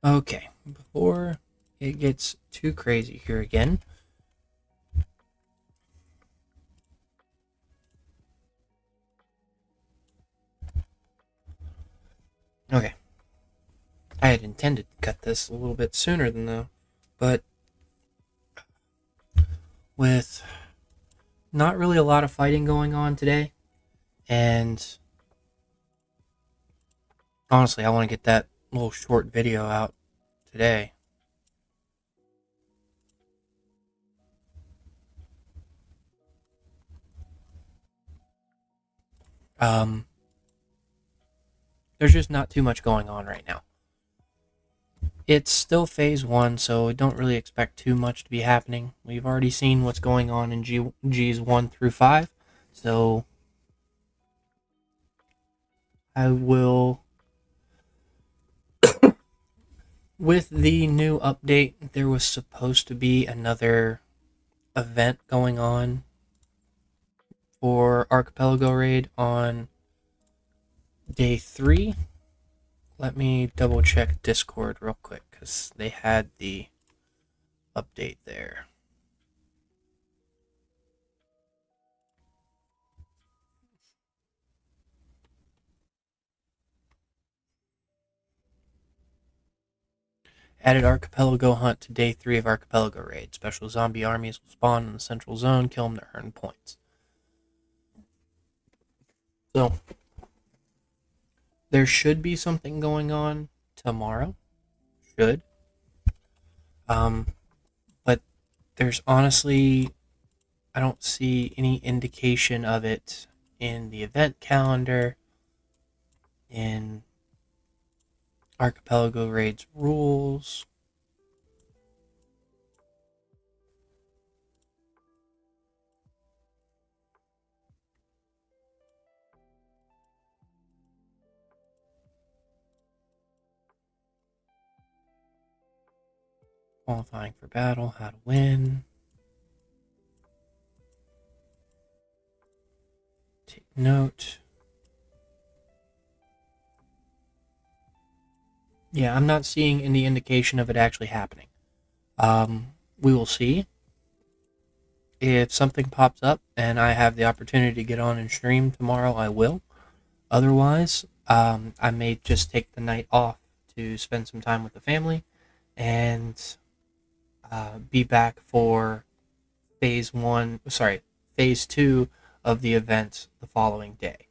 Speaker 1: Okay, before it gets too crazy here again, okay, I had intended to cut this a little bit sooner than that, but with not really a lot of fighting going on today, and honestly, I want to get that little short video out today. Um, there's just not too much going on right now. It's still phase 1, so I don't really expect too much to be happening. We've already seen what's going on in Gs 1 through 5, so I will. With the new update, there was supposed to be another event going on for Archipelago Raid on day 3. Let me double check Discord real quick because they had the update there. Added Archipelago Hunt to day 3 of Archipelago Raid. Special zombie armies will spawn in the central zone, kill them to earn points. So, there should be something going on tomorrow. Should. But there's honestly, I don't see any indication of it in the event calendar, in Archipelago Raid's rules. Qualifying for battle, how to win. Take note. Yeah, I'm not seeing any indication of it actually happening. We will see. If something pops up and I have the opportunity to get on and stream tomorrow, I will. Otherwise, I may just take the night off to spend some time with the family and be back for phase 2 of the event the following day.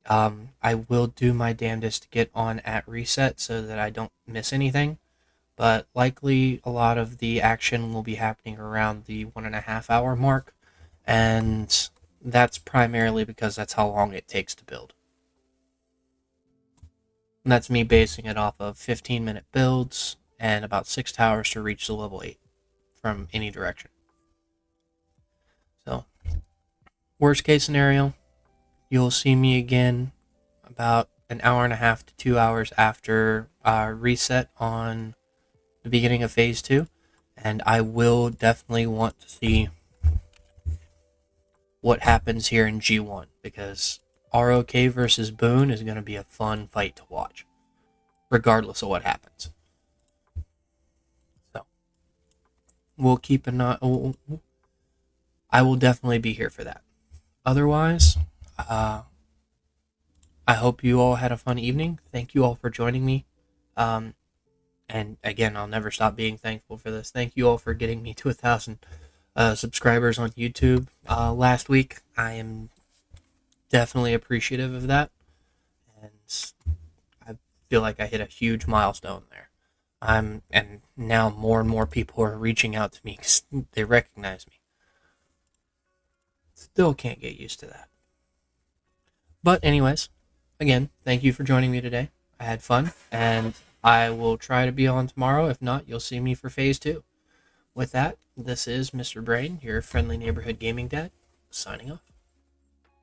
Speaker 1: I will do my damnedest to get on at reset so that I don't miss anything, but likely a lot of the action will be happening around the 1.5 hour mark, and that's primarily because that's how long it takes to build. And that's me basing it off of 15-minute builds and about 6 towers to reach the level 8 from any direction. So, worst case scenario, you'll see me again about an hour and a half to 2 hours after reset on the beginning of phase 2, and I will definitely want to see what happens here in G1 because ROK versus Boone is going to be a fun fight to watch, regardless of what happens. So we'll keep an eye. I will definitely be here for that. Otherwise, I hope you all had a fun evening. Thank you all for joining me. And again, I'll never stop being thankful for this. Thank you all for getting me to 1,000 subscribers on YouTube last week. I am definitely appreciative of that, and I feel like I hit a huge milestone there. And now more and more people are reaching out to me because they recognize me. Still can't get used to that. But anyways, again, thank you for joining me today. I had fun, and I will try to be on tomorrow. If not, you'll see me for phase 2. With that, this is Mr. Brain, your friendly neighborhood gaming dad, signing off.